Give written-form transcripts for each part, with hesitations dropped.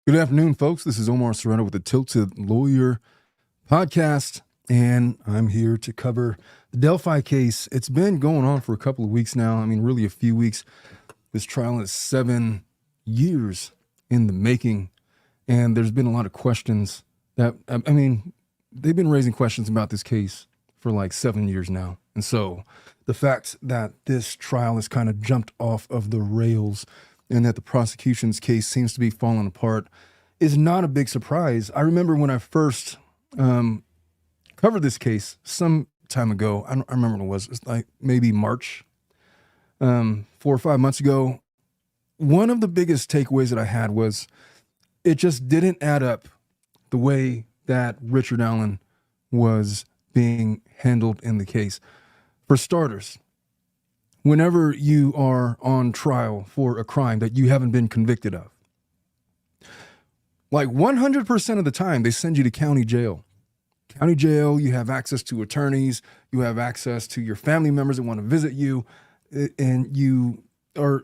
Good afternoon, folks. This is Omar Serrano with the Tilted Lawyer podcast, and I'm here to cover the Delphi case. It's been going on for a couple of weeks now. I mean, really a few weeks. This trial is 7 years in the making, and there's been a lot of questions that, I mean, they've been raising questions about this case for like 7 years now. And so the fact that this trial has kind of jumped off of the rails and that the prosecution's case seems to be falling apart is not a big surprise. I remember when I first covered this case some time ago. I remember when it was. It's like maybe March, 4 or 5 months ago. One of the biggest takeaways that I had was it just didn't add up the way that Richard Allen was being handled in the case. For starters, whenever you are on trial for a crime that you haven't been convicted of, like 100% of the time, they send you to county jail. County jail, you have access to attorneys, you have access to your family members that want to visit you, and you are,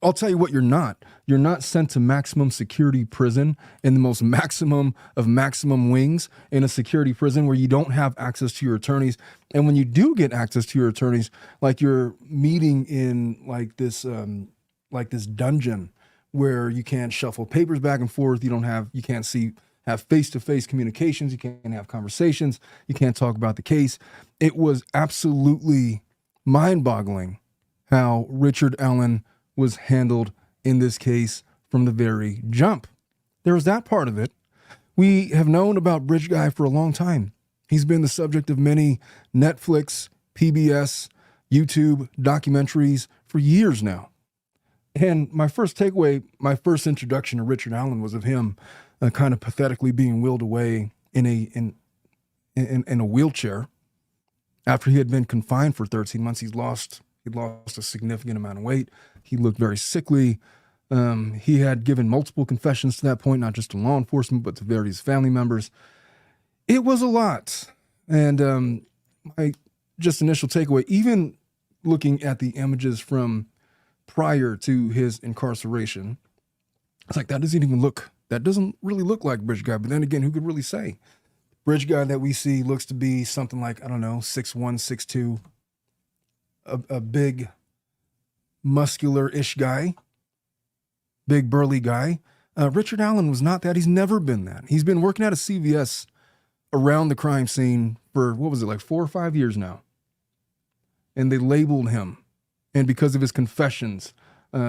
I'll tell you what you're not. You're not sent to maximum security prison in the most maximum of maximum wings in a security prison where you don't have access to your attorneys. And when you do get access to your attorneys, like you're meeting in like this dungeon where you can't shuffle papers back and forth. You can't have face-to-face communications. You can't have conversations. You can't talk about the case. It was absolutely mind-boggling how Richard Allen was handled in this case from the very jump. There was that part of it. We have known about Bridge Guy for a long time. He's been the subject of many Netflix, PBS, YouTube documentaries for years now. And my first takeaway, my first introduction to Richard Allen was of him kind of pathetically being wheeled away in a wheelchair after he had been confined for 13 months. He'd lost a significant amount of weight. He looked very sickly. He had given multiple confessions to that point, not just to law enforcement, but to various family members. It was a lot. And my just initial takeaway, even looking at the images from prior to his incarceration, it's like, that doesn't really look like Bridge Guy. But then again, who could really say? Bridge Guy that we see looks to be something like, 6'1", 6'2", a big muscular-ish guy, big burly guy. Richard Allen was not that. He's never been that. He's been working at a CVS around the crime scene for, 4 or 5 years now. And they labeled him. And because of his confessions,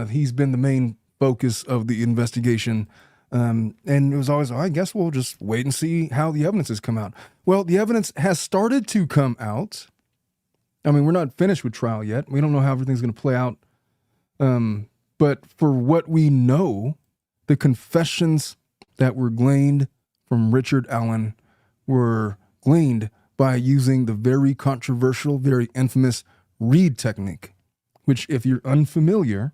he's been the main focus of the investigation. And it was always, I guess we'll just wait and see how the evidence has come out. Well, the evidence has started to come out. I mean, we're not finished with trial yet. We don't know how everything's going to play out. But for what we know, the confessions that were gleaned from Richard Allen were gleaned by using the very controversial, very infamous Reed technique, which, if you're unfamiliar,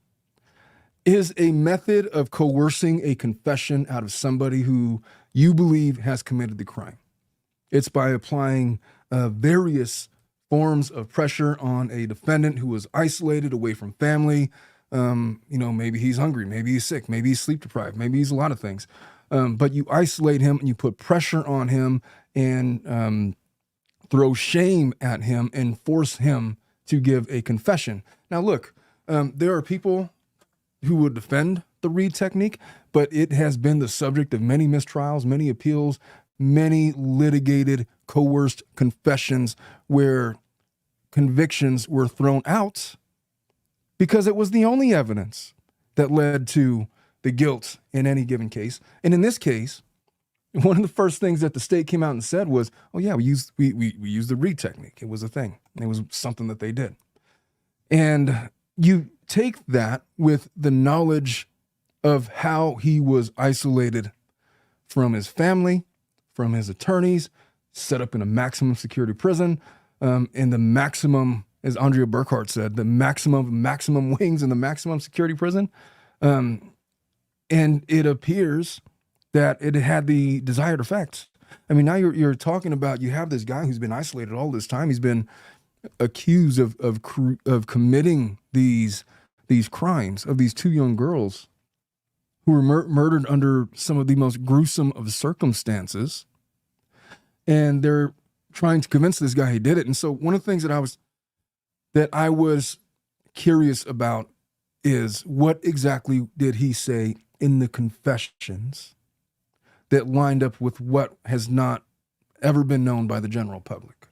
is a method of coercing a confession out of somebody who you believe has committed the crime. It's by applying various forms of pressure on a defendant who was isolated, away from family. Maybe he's hungry, maybe he's sick, maybe he's sleep deprived, maybe he's a lot of things. But you isolate him and you put pressure on him and throw shame at him and force him to give a confession. Now, look, there are people who would defend the Reed technique, but it has been the subject of many mistrials, many appeals, many litigated, coerced confessions where convictions were thrown out because it was the only evidence that led to the guilt in any given case. And in this case, one of the first things that the state came out and said was, oh yeah, we used the Reed technique. It was a thing. It was something that they did. And you take that with the knowledge of how he was isolated from his family, from his attorneys, set up in a maximum security prison, in the maximum, as Andrea Burkhart said, the maximum wings in the maximum security prison. And it appears that it had the desired effect. I mean, now you're talking about, you have this guy who's been isolated all this time. He's been accused of committing these crimes of these two young girls who were murdered under some of the most gruesome of circumstances. And they're trying to convince this guy he did it. And so one of the things that I was curious about is what exactly did he say in the confessions that lined up with what has not ever been known by the general public.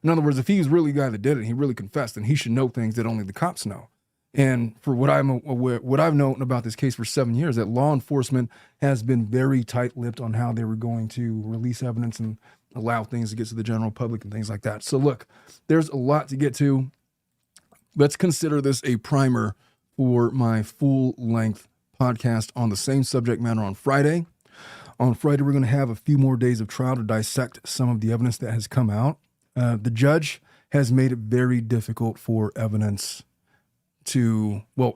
In other words, if he was really the guy that did it, he really confessed, then he should know things that only the cops know. And for what I've known about this case for 7 years, that law enforcement has been very tight-lipped on how they were going to release evidence and allow things to get to the general public and things like that. So look, there's a lot to get to. Let's consider this a primer for my full-length podcast on the same subject matter on Friday. On Friday, we're going to have a few more days of trial to dissect some of the evidence that has come out. The judge has made it very difficult for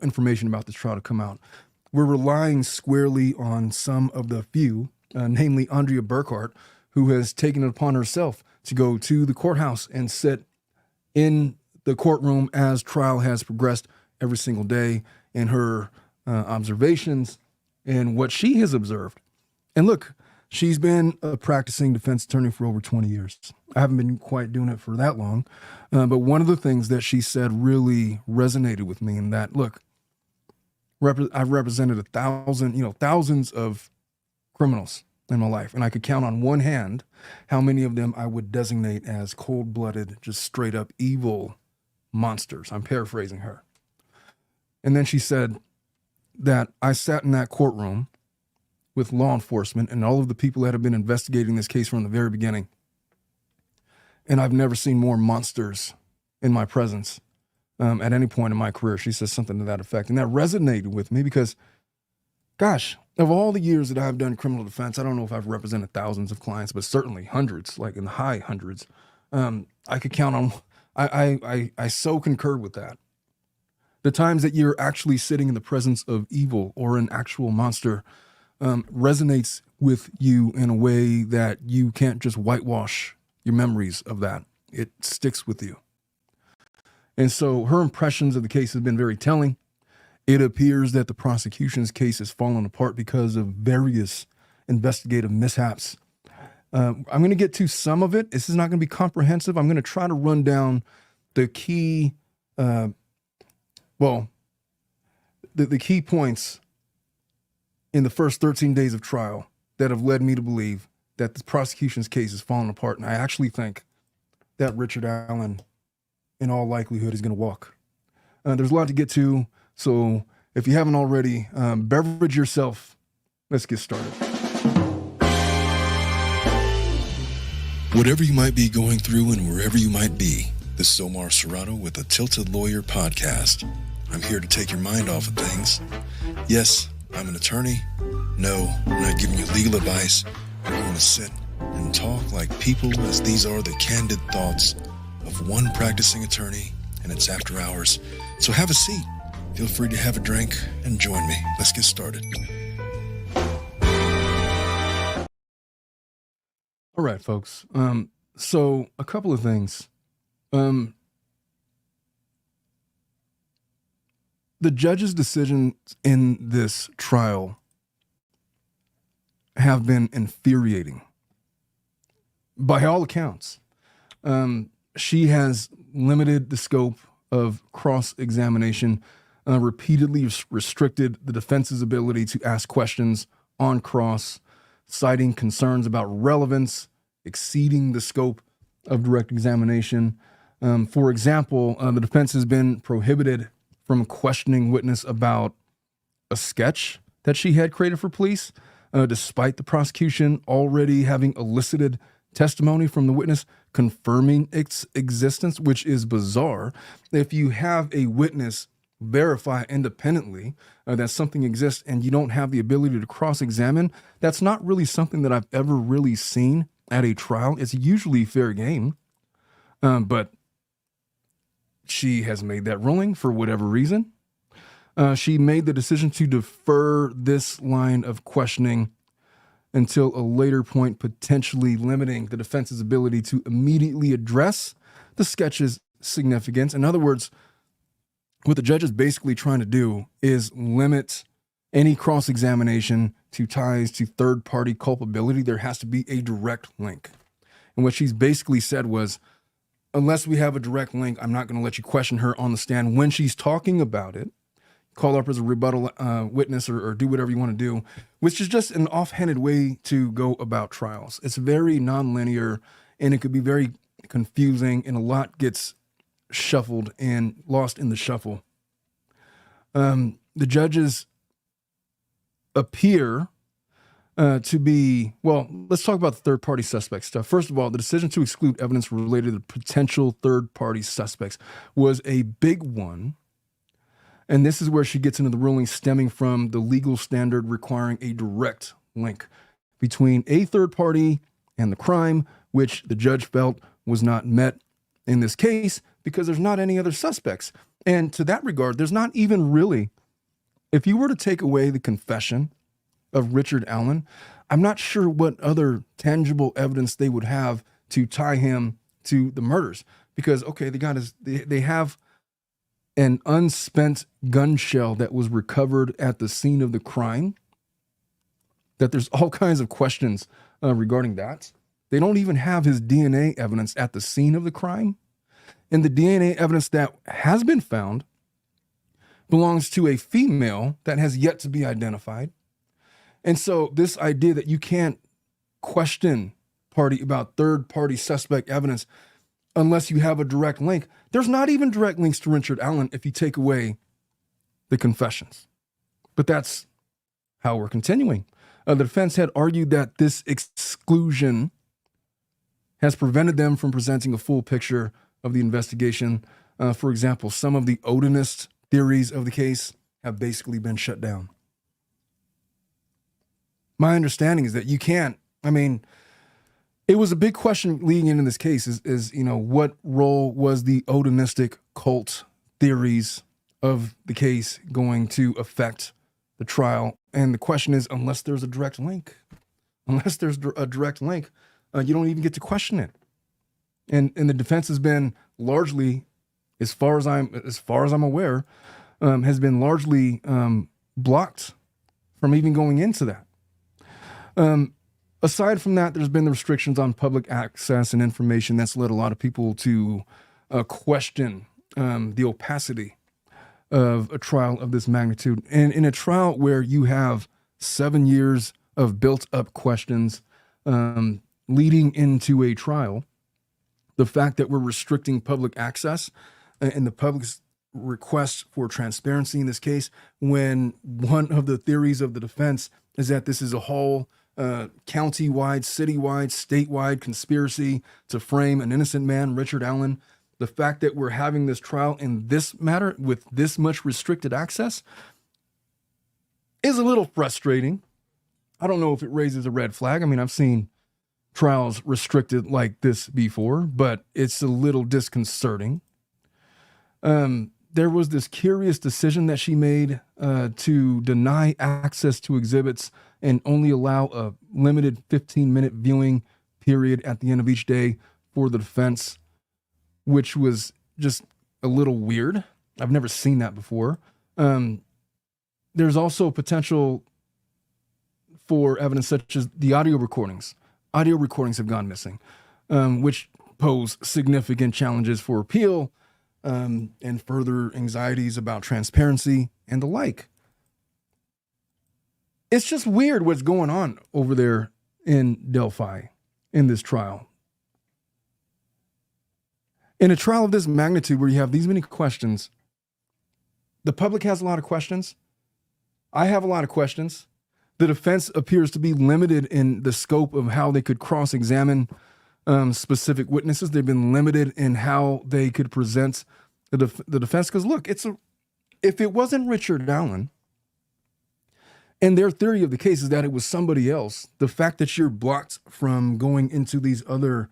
information about this trial to come out. We're relying squarely on some of the few, namely Andrea Burkhart, who has taken it upon herself to go to the courthouse and sit in the courtroom as trial has progressed every single day in her observations and what she has observed. And look, she's been a practicing defense attorney for over 20 years. I haven't been quite doing it for that long. But one of the things that she said really resonated with me in that, look, I've represented thousands of criminals in my life. And I could count on one hand how many of them I would designate as cold-blooded, just straight up evil monsters. I'm paraphrasing her. And then she said that I sat in that courtroom with law enforcement and all of the people that have been investigating this case from the very beginning. And I've never seen more monsters in my presence at any point in my career. She says something to that effect. And that resonated with me because, gosh, of all the years that I've done criminal defense, I don't know if I've represented thousands of clients, but certainly hundreds, like in the high hundreds. I could count on, I so concur with that. The times that you're actually sitting in the presence of evil or an actual monster resonates with you in a way that you can't just whitewash your memories of that. It sticks with you. And so her impressions of the case have been very telling. It appears that the prosecution's case has fallen apart because of various investigative mishaps. I'm going to get to some of it. This is not going to be comprehensive. I'm going to try to run down the key, the key points in the first 13 days of trial that have led me to believe that the prosecution's case has fallen apart. And I actually think that Richard Allen, in all likelihood, is going to walk. There's a lot to get to. So if you haven't already, beverage yourself. Let's get started. Whatever you might be going through and wherever you might be, this is Omar Serrato with a Tilted Lawyer podcast. I'm here to take your mind off of things. Yes, I'm an attorney. No, I'm not giving you legal advice. We're going to sit and talk like people, as these are the candid thoughts of one practicing attorney, and it's after hours. So have a seat. Feel free to have a drink and join me. Let's get started. All right, folks. So a couple of things. The judge's decisions in this trial have been infuriating by all accounts. She has limited the scope of cross-examination, repeatedly restricted the defense's ability to ask questions on cross, citing concerns about relevance, exceeding the scope of direct examination. For example, the defense has been prohibited from questioning witness about a sketch that she had created for police, despite the prosecution already having elicited testimony from the witness confirming its existence, which is bizarre. If you have a witness verify independently that something exists and you don't have the ability to cross-examine, that's not really something that I've ever really seen at a trial. It's usually fair game, but she has made that ruling for whatever reason. She made the decision to defer this line of questioning until a later point, potentially limiting the defense's ability to immediately address the sketch's significance. In other words, what the judge is basically trying to do is limit any cross-examination to ties to third-party culpability, there has to be a direct link. And what she's basically said was, unless we have a direct link, I'm not going to let you question her on the stand when she's talking about it. Call up as a rebuttal witness or do whatever you want to do, which is just an offhanded way to go about trials. It's very nonlinear, and it could be very confusing, and a lot gets shuffled and lost in the shuffle. The judges appear to be, well, let's talk about the third-party suspect stuff. First of all, the decision to exclude evidence related to potential third-party suspects was a big one. And this is where she gets into the ruling stemming from the legal standard requiring a direct link between a third party and the crime, which the judge felt was not met in this case because there's not any other suspects. And to that regard, there's not even really, if you were to take away the confession of Richard Allen, I'm not sure what other tangible evidence they would have to tie him to the murders. Because, okay, they have an unspent gun shell that was recovered at the scene of the crime, that there's all kinds of questions regarding that. They don't even have his DNA evidence at the scene of the crime. And the DNA evidence that has been found belongs to a female that has yet to be identified. And so this idea that you can't question about third-party suspect evidence unless you have a direct link. There's not even direct links to Richard Allen if you take away the confessions. But that's how we're continuing. The defense had argued that this exclusion has prevented them from presenting a full picture of the investigation. For example, some of the Odinist theories of the case have basically been shut down. My understanding is that you can't, it was a big question leading into this case is what role was the Odinistic cult theories of the case going to affect the trial? And the question is, unless there's a direct link, you don't even get to question it. And the defense has been largely, as far as I'm aware, has been largely blocked from even going into that. Aside from that, there's been the restrictions on public access and information that's led a lot of people to question the opacity of a trial of this magnitude. And in a trial where you have 7 years of built-up questions leading into a trial, the fact that we're restricting public access and the public's request for transparency in this case, when one of the theories of the defense is that this is a whole county-wide, citywide, statewide conspiracy to frame an innocent man, Richard Allen. The fact that we're having this trial in this matter with this much restricted access is a little frustrating. I don't know if it raises a red flag. I've seen trials restricted like this before, but it's a little disconcerting. There was this curious decision that she made to deny access to exhibits and only allow a limited 15-minute viewing period at the end of each day for the defense, which was just a little weird. I've never seen that before. There's also potential for evidence such as the audio recordings. Audio recordings have gone missing, which pose significant challenges for appeal and further anxieties about transparency and the like. It's just weird what's going on over there in Delphi in this trial. In a trial of this magnitude where you have these many questions, the public has a lot of questions. I have a lot of questions. The defense appears to be limited in the scope of how they could cross-examine specific witnesses. They've been limited in how they could present the defense. Because look, if it wasn't Richard Allen, and their theory of the case is that it was somebody else, the fact that you're blocked from going into these other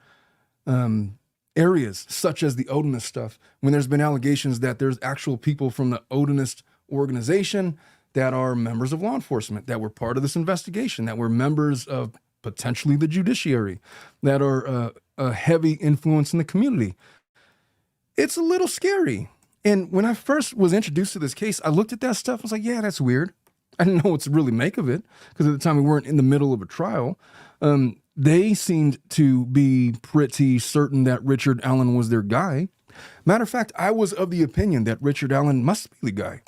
areas, such as the Odinist stuff, when there's been allegations that there's actual people from the Odinist organization that are members of law enforcement, that were part of this investigation, that were members of potentially the judiciary, that are a heavy influence in the community. It's a little scary. And when I first was introduced to this case, I looked at that stuff. I was like, yeah, that's weird. I didn't know what to really make of it because at the time we weren't in the middle of a trial. They seemed to be pretty certain that Richard Allen was their guy. Matter of fact, I was of the opinion that Richard Allen must be the guy.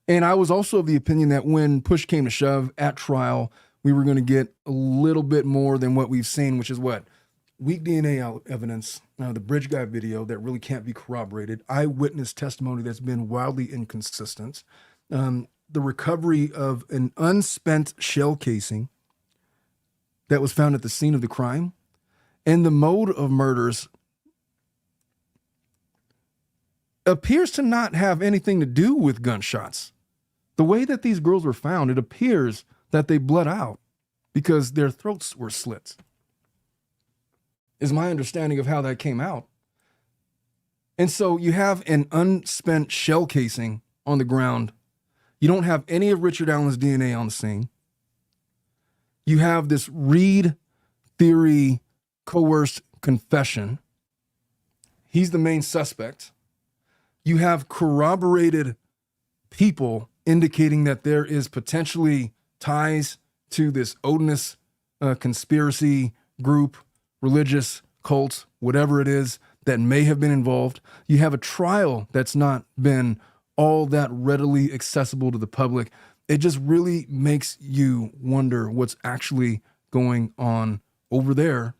And I was also of the opinion that when push came to shove at trial, we were going to get a little bit more than what we've seen, which is what? Weak DNA evidence, the bridge guy video that really can't be corroborated, eyewitness testimony that's been wildly inconsistent, the recovery of an unspent shell casing that was found at the scene of the crime, and the mode of murders appears to not have anything to do with gunshots. The way that these girls were found, it appears that they bled out because their throats were slit, is my understanding of how that came out. And so you have an unspent shell casing on the ground. You don't have any of Richard Allen's DNA on the scene. You have this Reed theory coerced confession. He's the main suspect. You have corroborated people indicating that there is potentially ties to this Odinist conspiracy group, religious cult, whatever it is that may have been involved. You have a trial that's not been all that readily accessible to the public. It just really makes you wonder what's actually going on over there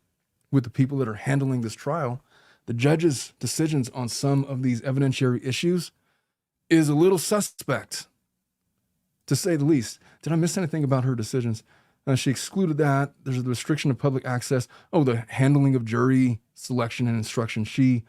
with the people that are handling this trial. The judge's decisions on some of these evidentiary issues is a little suspect, to say the least. Did I miss anything about her decisions? She excluded that. There's a restriction of public access. Oh, the handling of jury selection and instruction. She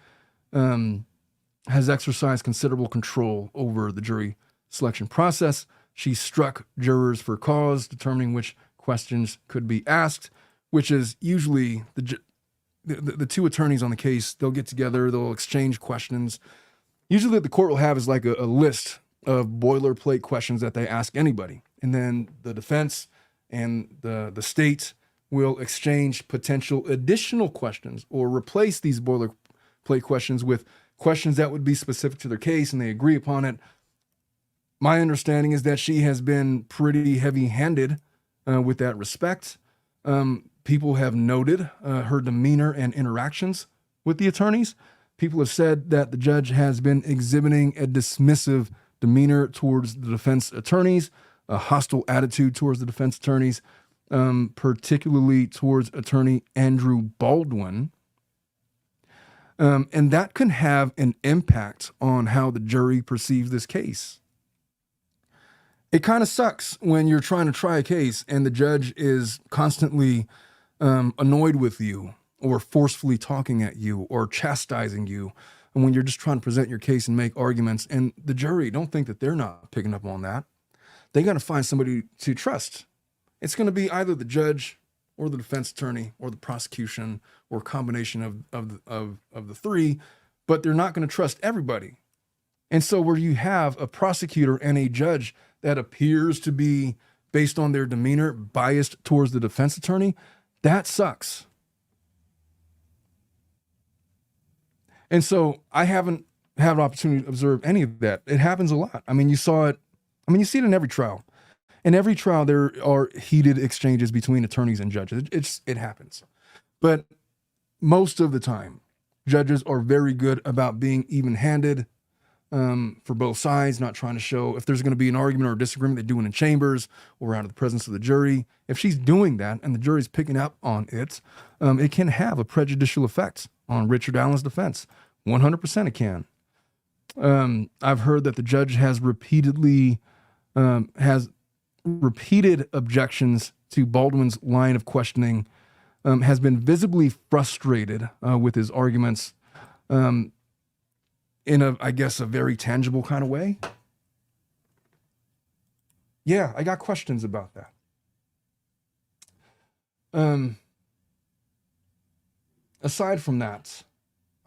has exercised considerable control over the jury selection process. She struck jurors for cause, determining which questions could be asked, which is usually the two attorneys on the case. They'll get together, they'll exchange questions. Usually what the court will have is like a list of boilerplate questions that they ask anybody. And then the defense and the state will exchange potential additional questions or replace these boilerplate questions with questions that would be specific to their case, and they agree upon it. My understanding is that she has been pretty heavy-handed with that respect. People have noted her demeanor and interactions with the attorneys. People have said that the judge has been exhibiting a dismissive demeanor towards the defense attorneys, a hostile attitude towards the defense attorneys, particularly towards attorney Andrew Baldwin. And that can have an impact on how the jury perceives this case. It kind of sucks when you're trying to try a case and the judge is constantly annoyed with you or forcefully talking at you or chastising you, and when you're just trying to present your case and make arguments, and the jury don't think that they're not picking up on that. They got to find somebody to trust. It's going to be either the judge or the defense attorney or the prosecution or a combination of the three, but they're not going to trust everybody. And so where you have a prosecutor and a judge that appears to be, based on their demeanor, biased towards the defense attorney, that sucks. And so I haven't had an opportunity to observe any of that. It happens a lot. I mean, you saw it. I mean, you see it in every trial. In every trial, there are heated exchanges between attorneys and judges. It happens. But most of the time, judges are very good about being even-handed for both sides, not trying to show if there's going to be an argument or a disagreement, they do it in chambers or out of the presence of the jury. If she's doing that and the jury's picking up on it, it can have a prejudicial effect on Richard Allen's defense. 100% it can. I've heard that the judge has repeated objections to Baldwin's line of questioning, has been visibly frustrated with his arguments in I guess, a very tangible kind of way. Yeah, I got questions about that. Aside from that,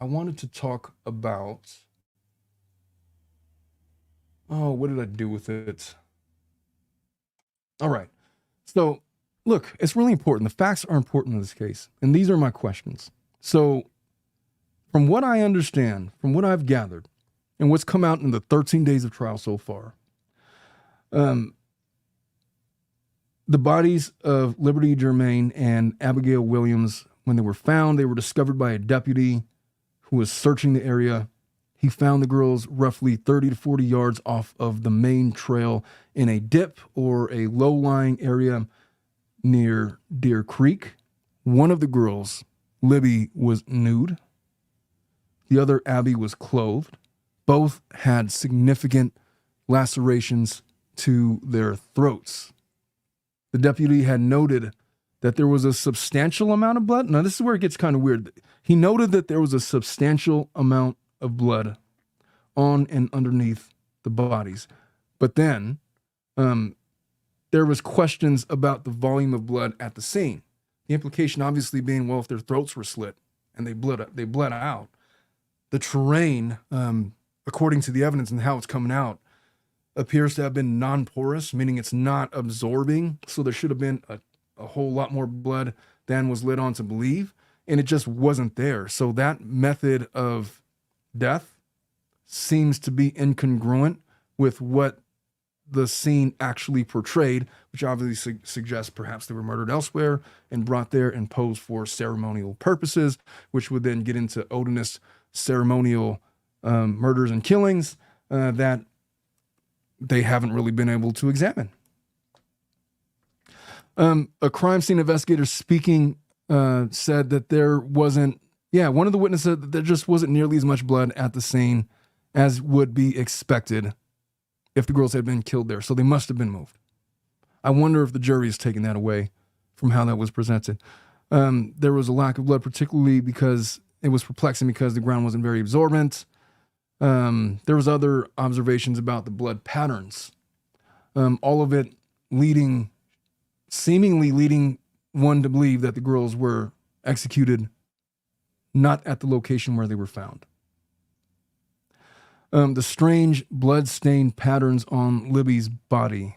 I wanted to talk about, what did I do with it? All right. So, look, it's really important. The facts are important in this case, and these are my questions. So, from what I understand, from what I've gathered, and what's come out in the 13 days of trial so far, The bodies of Libby German and Abigail Williams, when they were found, they were discovered by a deputy who was searching the area. He found the girls roughly 30 to 40 yards off of the main trail in a dip or a low-lying area near Deer Creek. One of the girls, Libby, was nude. The other, Abby, was clothed. Both had significant lacerations to their throats. The deputy had noted that there was a substantial amount of blood. Now, this is where it gets kind of weird. He noted that there was a substantial amount of blood on and underneath the bodies. But then there was questions about the volume of blood at the scene. The implication obviously being, well, if their throats were slit and they bled out, the terrain, according to the evidence and how it's coming out, appears to have been non-porous, meaning it's not absorbing. So there should have been a whole lot more blood than was led on to believe, and it just wasn't there. So that method of death seems to be incongruent with what the scene actually portrayed, which obviously suggests perhaps they were murdered elsewhere and brought there and posed for ceremonial purposes, which would then get into odinous ceremonial murders and killings that they haven't really been able to examine. A crime scene investigator speaking said that there wasn't, one of the witnesses said that there just wasn't nearly as much blood at the scene as would be expected if the girls had been killed there. So they must have been moved. I wonder if the jury has taken that away from how that was presented. There was a lack of blood, particularly because it was perplexing because the ground wasn't very absorbent. There was other observations about the blood patterns. All of it seemingly leading one to believe that the girls were executed not at the location where they were found. The strange blood-stained patterns on Libby's body.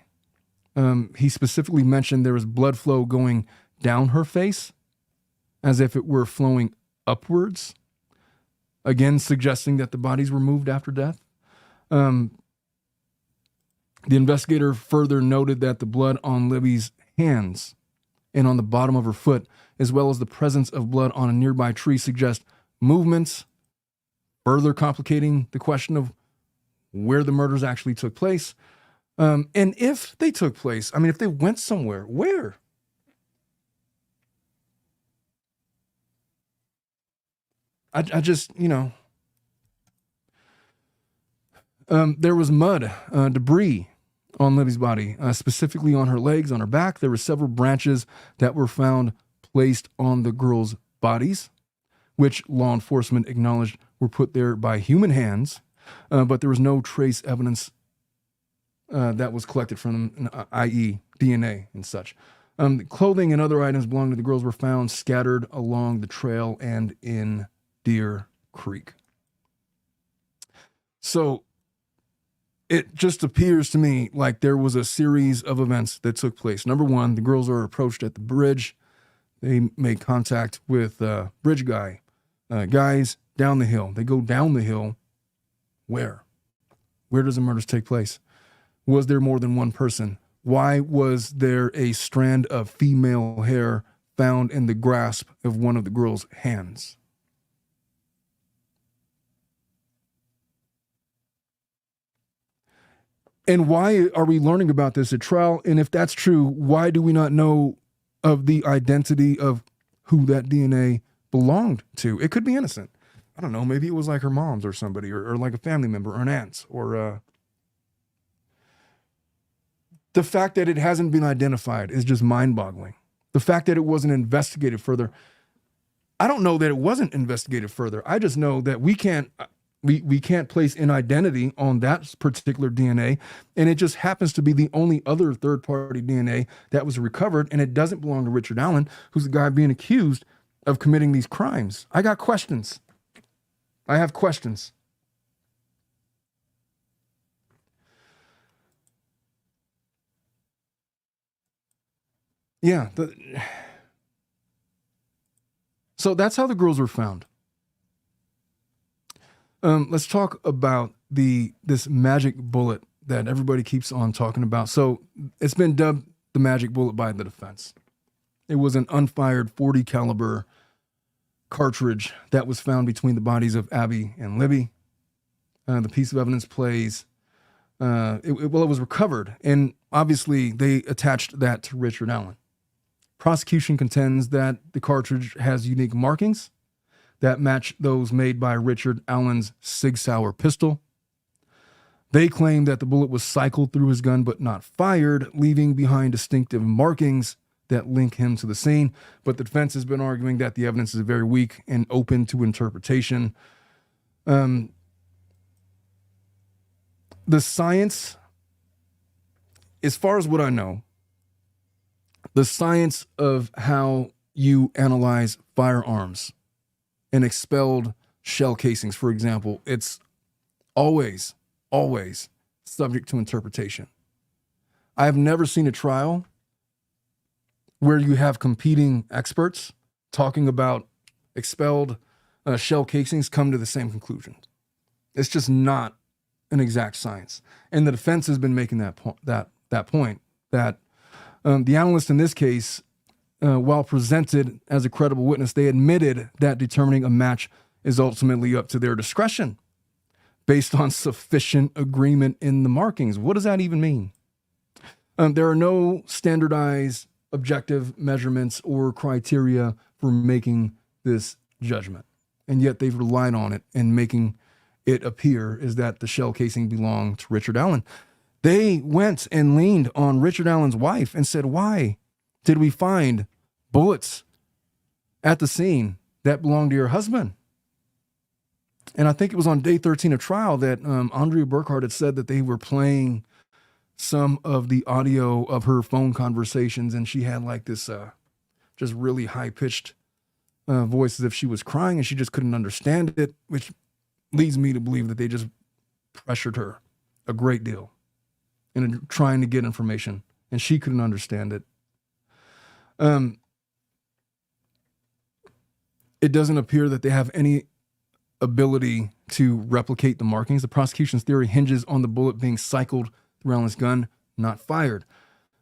He specifically mentioned there was blood flow going down her face as if it were flowing upwards, again suggesting that the bodies were moved after death. The investigator further noted that the blood on Libby's hands and on the bottom of her foot, as well as the presence of blood on a nearby tree, suggest movements, further complicating the question of where the murders actually took place. And if they took place, if they went somewhere, where? I just, there was mud, debris on Libby's body, specifically on her legs, on her back. There were several branches that were found placed on the girls' bodies, which law enforcement acknowledged were put there by human hands, but there was no trace evidence that was collected from them, i.e. DNA and such. Clothing and other items belonging to the girls were found scattered along the trail and in Deer Creek. So it just appears to me like there was a series of events that took place. Number one, the girls are approached at the bridge. They make contact with bridge guys down the hill. They go down the hill. Where? Where does the murders take place? Was there more than one person? Why was there a strand of female hair found in the grasp of one of the girls' hands? And why are we learning about this at trial? And if that's true, why do we not know of the identity of who that DNA belonged to? It could be innocent. I don't know. Maybe it was like her mom's or somebody, or like a family member or an aunt's, or the fact that it hasn't been identified is just mind-boggling. The fact that it wasn't investigated further. I don't know that it wasn't investigated further. I just know that we can't place an identity on that particular DNA, and it just happens to be the only other third-party DNA that was recovered, and it doesn't belong to Richard Allen, who's the guy being accused of committing these crimes. I got questions. I have questions. Yeah. So that's how the girls were found. Let's talk about this magic bullet that everybody keeps on talking about. So it's been dubbed the magic bullet by the defense. It was an unfired .40 caliber cartridge that was found between the bodies of Abby and Libby. The piece of evidence plays, it was recovered, and obviously they attached that to Richard Allen. Prosecution contends that the cartridge has unique markings that match those made by Richard Allen's Sig Sauer pistol. They claim that the bullet was cycled through his gun but not fired, leaving behind distinctive markings that link him to the scene. But the defense has been arguing that the evidence is very weak and open to interpretation. The science, as far as what I know, the science of how you analyze firearms and expelled shell casings, for example, it's always subject to interpretation. I have never seen a trial where you have competing experts talking about expelled shell casings come to the same conclusion. It's just not an exact science. And the defense has been making that point that the analyst in this case, while presented as a credible witness, they admitted that determining a match is ultimately up to their discretion based on sufficient agreement in the markings. What does that even mean? There are no standardized objective measurements or criteria for making this judgment. And yet they've relied on it and making it appear is that the shell casing belonged to Richard Allen. They went and leaned on Richard Allen's wife and said, why did we find bullets at the scene that belonged to your husband? And I think it was on day 13 of trial that Andrea Burkhardt had said that they were playing some of the audio of her phone conversations, and she had like this just really high-pitched voice as if she was crying, and she just couldn't understand it, which leads me to believe that they just pressured her a great deal in trying to get information, and she couldn't understand it. It doesn't appear that they have any ability to replicate the markings. The prosecution's theory hinges on the bullet being cycled through Allen's gun, not fired.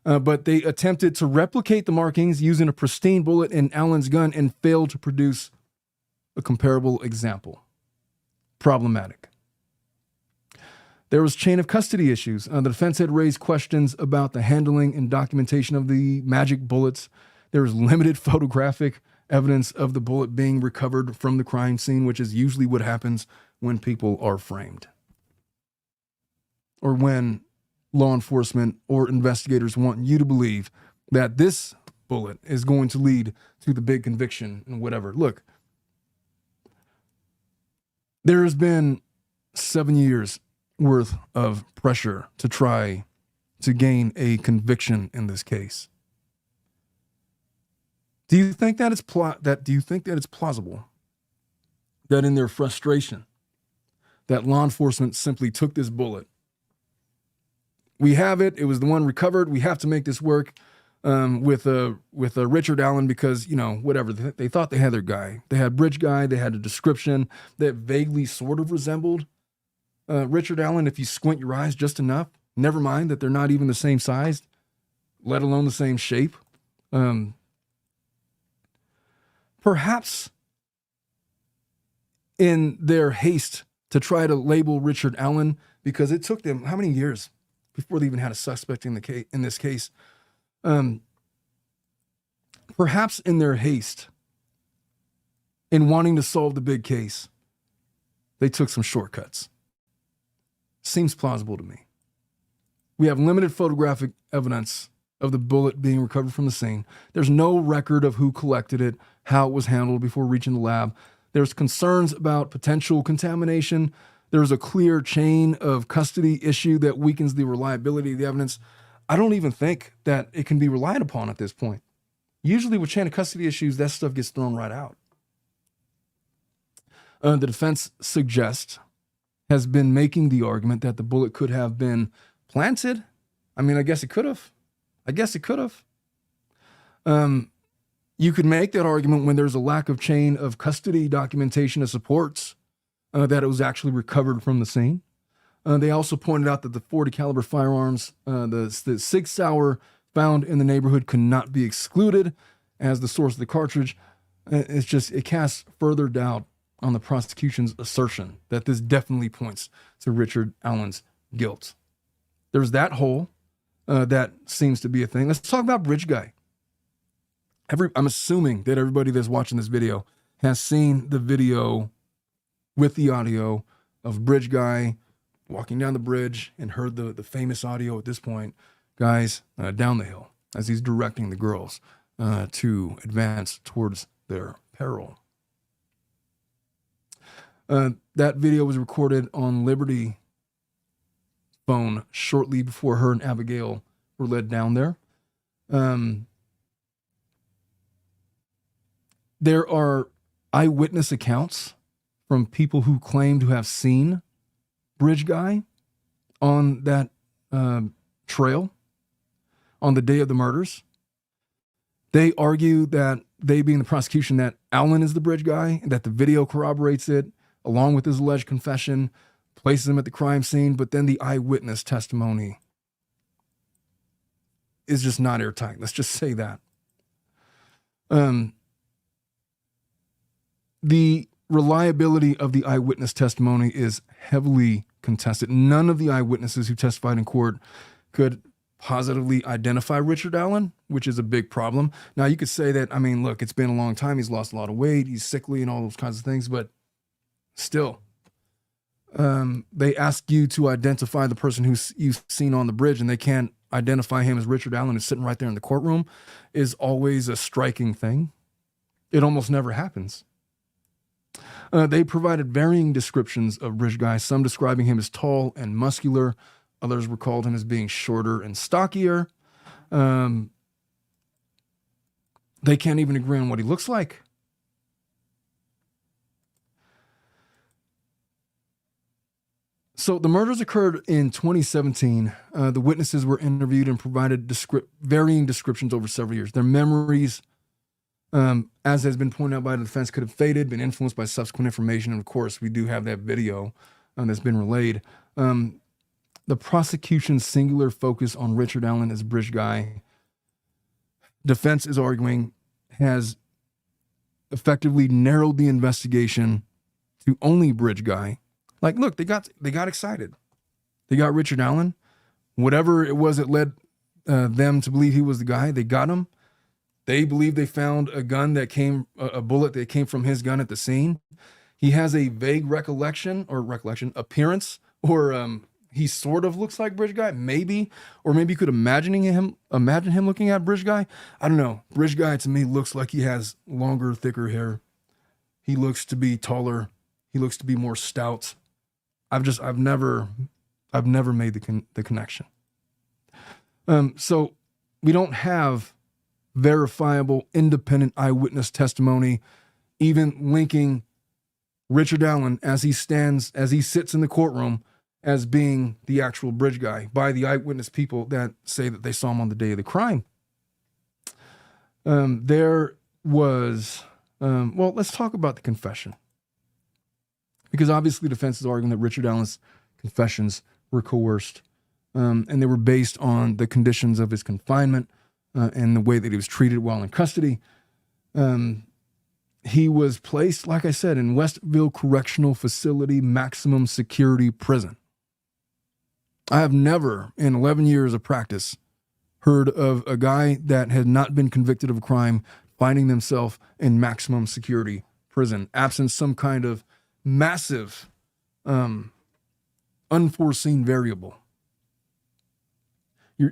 But they attempted to replicate the markings using a pristine bullet in Allen's gun and failed to produce a comparable example. Problematic. There was chain of custody issues. The defense had raised questions about the handling and documentation of the magic bullets. There was limited photographic evidence of the bullet being recovered from the crime scene, which is usually what happens when people are framed, or when law enforcement or investigators want you to believe that this bullet is going to lead to the big conviction and whatever. Look, there has been 7 years worth of pressure to try to gain a conviction in this case. Do you think that it's plausible that in their frustration that law enforcement simply took this bullet? We have it. It was the one recovered. We have to make this work with Richard Allen because, whatever. They thought they had their guy. They had Bridge Guy. They had a description that vaguely sort of resembled Richard Allen if you squint your eyes just enough. Never mind that they're not even the same size, let alone the same shape. Perhaps in their haste to try to label Richard Allen, because it took them how many years before they even had a suspect in this case. Perhaps in their haste, in wanting to solve the big case, they took some shortcuts. Seems plausible to me. We have limited photographic evidence of the bullet being recovered from the scene. There's no record of who collected it, how it was handled before reaching the lab. There's concerns about potential contamination. There's a clear chain of custody issue that weakens the reliability of the evidence. I don't even think that it can be relied upon at this point. Usually with chain of custody issues, that stuff gets thrown right out. The defense has been making the argument that the bullet could have been planted. I mean, I guess it could have. You could make that argument when there's a lack of chain of custody documentation that supports that it was actually recovered from the scene. They also pointed out that the .40 caliber firearms, the Sig Sauer found in the neighborhood could not be excluded as the source of the cartridge. It casts further doubt on the prosecution's assertion that this definitely points to Richard Allen's guilt. There's that hole that seems to be a thing. Let's talk about Bridge Guy. I'm assuming that everybody that's watching this video has seen the video with the audio of Bridge Guy walking down the bridge and heard the famous audio at this point, guys, down the hill as he's directing the girls to advance towards their peril. That video was recorded on Libbys Phone shortly before her and Abigail were led down there. There are eyewitness accounts from people who claim to have seen Bridge Guy on that trail on the day of the murders. They argue that, they being the prosecution, that Allen is the Bridge Guy, and that the video corroborates it, along with his alleged confession, places him at the crime scene, but then the eyewitness testimony is just not airtight. Let's just say that. The reliability of the eyewitness testimony is heavily contested. None of the eyewitnesses who testified in court could positively identify Richard Allen, which is a big problem. Now, you could say that, I mean, look, it's been a long time. He's lost a lot of weight. He's sickly and all those kinds of things, but still, they ask you to identify the person who you've seen on the bridge, and they can't identify him as Richard Allen, who's sitting right there in the courtroom, is always a striking thing. It almost never happens. They provided varying descriptions of Bridge Guy, some describing him as tall and muscular. Others recalled him as being shorter and stockier. They can't even agree on what he looks like. So the murders occurred in 2017. The witnesses were interviewed and provided varying descriptions over several years. Their memories, as has been pointed out by the defense, could have faded, been influenced by subsequent information. And of course, we do have that video that's been relayed. The prosecution's singular focus on Richard Allen as Bridge Guy, defense is arguing, has effectively narrowed the investigation to only Bridge Guy. Like, look, they got excited. They got Richard Allen. Whatever it was that led them to believe he was the guy, they got him. They believe they found a bullet that came from his gun at the scene. He has a vague appearance, or he sort of looks like Bridge Guy, maybe, or maybe you could imagine him looking at Bridge Guy. I don't know. Bridge Guy to me looks like he has longer, thicker hair. He looks to be taller. He looks to be more stout. I've never made the connection. So we don't have verifiable, independent eyewitness testimony, even linking Richard Allen as he sits in the courtroom as being the actual Bridge Guy by the eyewitness people that say that they saw him on the day of the crime. There was, let's talk about the confession. Because obviously defense is arguing that Richard Allen's confessions were coerced, and they were based on the conditions of his confinement and the way that he was treated while in custody. He was placed, like I said, in Westville Correctional Facility maximum security prison. I have never, in 11 years of practice, heard of a guy that had not been convicted of a crime finding themselves in maximum security prison, absent some kind of massive, unforeseen variable.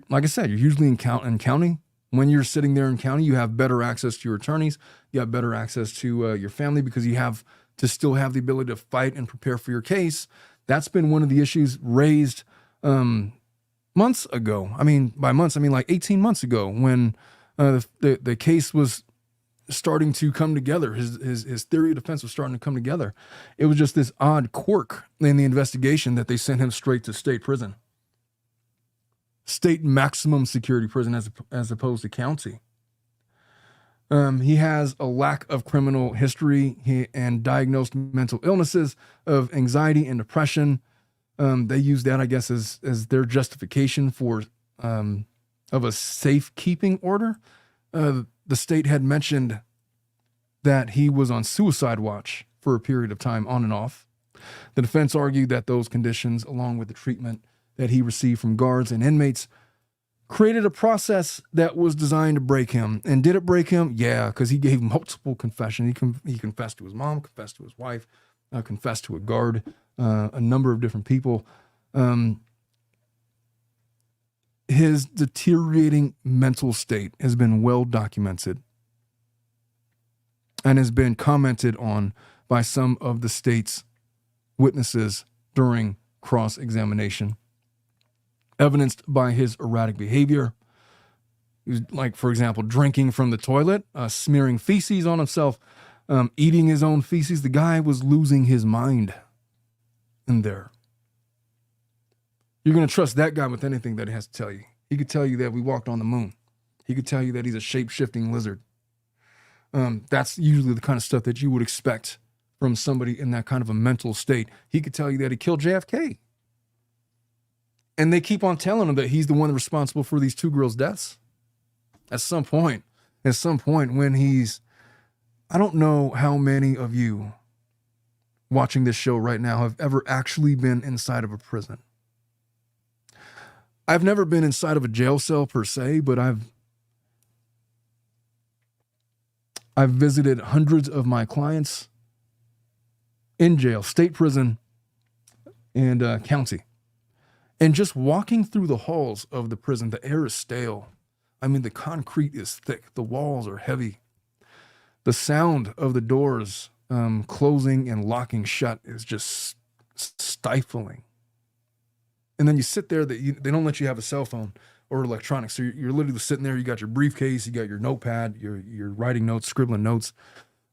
Like I said, you're usually in county. When you're sitting there in county, you have better access to your attorneys. You have better access to your family because you have to still have the ability to fight and prepare for your case. That's been one of the issues raised months ago. I mean, by months, I mean like 18 months ago when the case was starting to come together. His theory of defense was starting to come together. It was just this odd quirk in the investigation that they sent him straight to state prison. State maximum security prison as opposed to county. He has a lack of criminal history and diagnosed mental illnesses of anxiety and depression. They use that, I guess, as their justification for of a safekeeping order. The state had mentioned that he was on suicide watch for a period of time on and off. The defense argued that those conditions, along with the treatment that he received from guards and inmates, created a process that was designed to break him. And did it break him? Yeah, because he gave multiple confessions. He confessed to his mom, confessed to his wife, confessed to a guard, a number of different people. His deteriorating mental state has been well documented and has been commented on by some of the state's witnesses during cross-examination, evidenced by his erratic behavior. He was, like, for example, drinking from the toilet, smearing feces on himself, eating his own feces. The guy was losing his mind in there. You're going to trust that guy with anything that he has to tell you. He could tell you that we walked on the moon. He could tell you that he's a shape-shifting lizard. That's usually the kind of stuff that you would expect from somebody in that kind of a mental state. He could tell you that he killed JFK. And they keep on telling him that he's the one responsible for these two girls' deaths. At some point when he's, I don't know how many of you watching this show right now have ever actually been inside of a prison. I've never been inside of a jail cell per se, but I've visited hundreds of my clients in jail, state prison, and county. And just walking through the halls of the prison, the air is stale. I mean, the concrete is thick. The walls are heavy. The sound of the doors closing and locking shut is just stifling. And then you sit there, they don't let you have a cell phone or electronics. So you're literally sitting there. You got your briefcase, you got your notepad, you're writing notes, scribbling notes.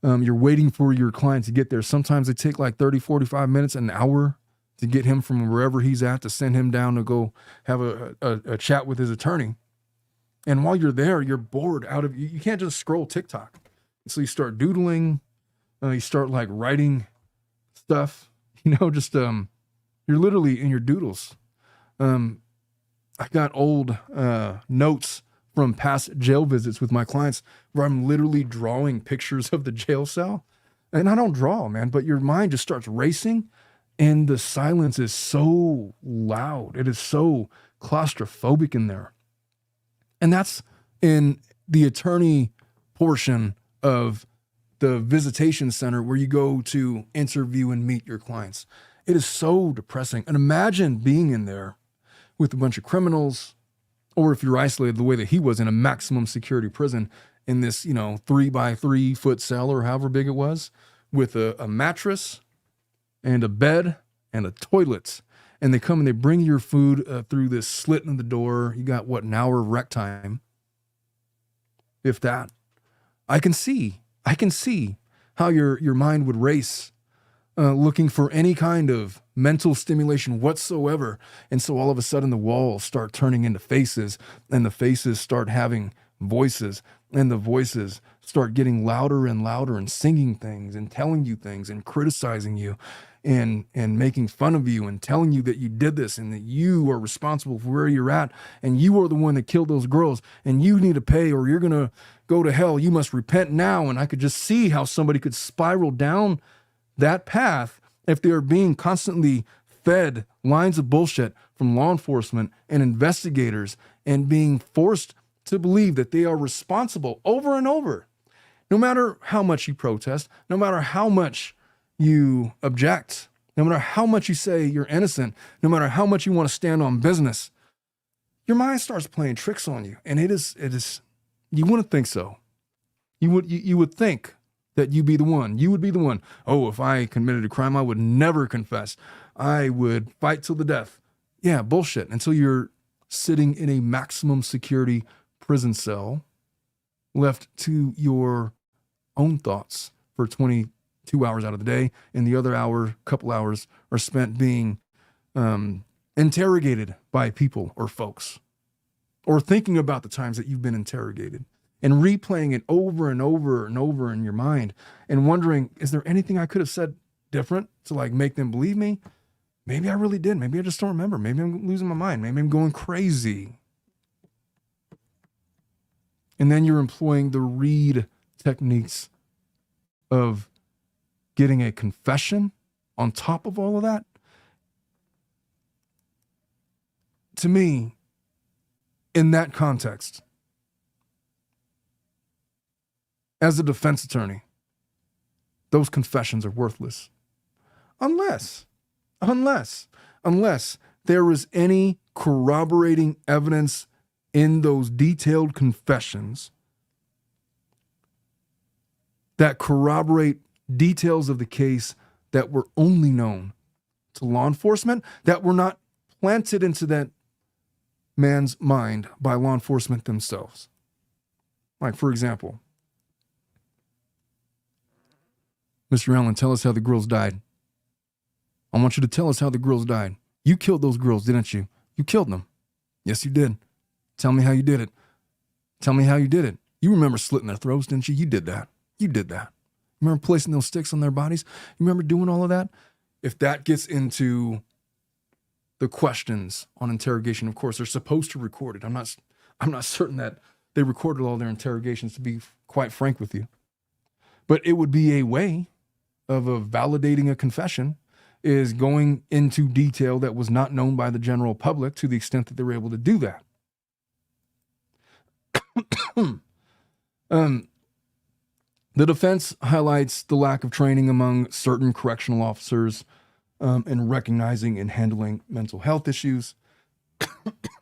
You're waiting for your client to get there. Sometimes they take like 30, 45 minutes, an hour to get him from wherever he's at, to send him down to go have a chat with his attorney. And while you're there, you're bored out of, you can't just scroll TikTok. So you start doodling, you start like writing stuff, just, you're literally in your doodles. I got old notes from past jail visits with my clients where I'm literally drawing pictures of the jail cell. And I don't draw, man, but your mind just starts racing, and the silence is so loud. It is so claustrophobic in there. And that's in the attorney portion of the visitation center where you go to interview and meet your clients. It is so depressing. And imagine being in there with a bunch of criminals, or if you're isolated the way that he was in a maximum security prison in this, 3x3 foot cell or however big it was, with a mattress and a bed and a toilet. And they come and they bring your food through this slit in the door. You got, an hour of rec time, if that. I can see how your mind would race, looking for any kind of mental stimulation whatsoever. And so all of a sudden the walls start turning into faces, and the faces start having voices, and the voices start getting louder and louder and singing things and telling you things and criticizing you and making fun of you and telling you that you did this and that you are responsible for where you're at, and you are the one that killed those girls, and you need to pay or you're going to go to hell. You must repent now. And I could just see how somebody could spiral down that path if they are being constantly fed lines of bullshit from law enforcement and investigators, and being forced to believe that they are responsible over and over. No matter how much you protest, no matter how much you object, no matter how much you say you're innocent, no matter how much you want to stand on business, your mind starts playing tricks on you. And it is, you wouldn't think so. You would think that you be the one. You would be the one. Oh, if I committed a crime, I would never confess. I would fight till the death. Yeah, bullshit. Until you're sitting in a maximum security prison cell, left to your own thoughts for 22 hours out of the day, and the other couple hours are spent being interrogated by people or folks, or thinking about the times that you've been interrogated, and replaying it over and over and over in your mind, and wondering, is there anything I could have said different to make them believe me? Maybe I really did. Maybe I just don't remember. Maybe I'm losing my mind. Maybe I'm going crazy. and then you're employing the read techniques of getting a confession on top of all of that. To me, in that context, as a defense attorney, those confessions are worthless. Unless there is any corroborating evidence in those detailed confessions that corroborate details of the case that were only known to law enforcement, that were not planted into that man's mind by law enforcement themselves. Like, for example, Mr. Allen, tell us how the girls died. I want you to tell us how the girls died. You killed those girls, didn't you? You killed them. Yes, you did. Tell me how you did it. Tell me how you did it. You remember slitting their throats, didn't you? You did that. You did that. Remember placing those sticks on their bodies? You remember doing all of that? If that gets into the questions on interrogation, of course, they're supposed to record it. I'm not certain that they recorded all their interrogations, to be quite frank with you. But it would be a way of validating a confession, is going into detail that was not known by the general public to the extent that they were able to do that. The defense highlights the lack of training among certain correctional officers in recognizing and handling mental health issues.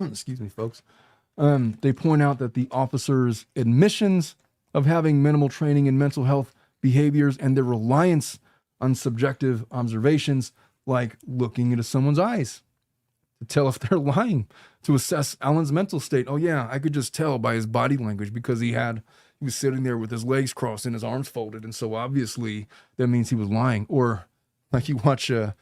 Excuse me, folks. They point out that the officers' admissions of having minimal training in mental health behaviors and their reliance on subjective observations, like looking into someone's eyes to tell if they're lying, to assess Alan's mental state. Oh yeah, I could just tell by his body language because he was sitting there with his legs crossed and his arms folded, and so obviously that means he was lying. Or like you watch, I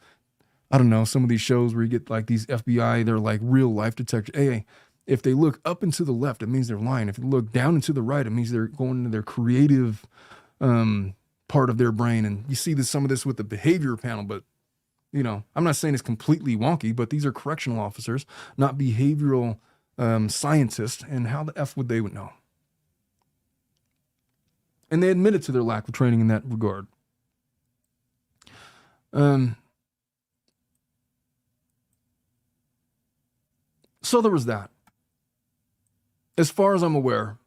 don't know, some of these shows where you get like these FBI, they're like real life detectives. Hey, if they look up and to the left, it means they're lying. If they look down and to the right, it means they're going into their creative part of their brain. And you see some of this with the behavior panel, but you know, I'm not saying it's completely wonky, but these are correctional officers, not behavioral scientists, and how the F would they know? And they admitted to their lack of training in that regard. So there was that. As far as I'm aware,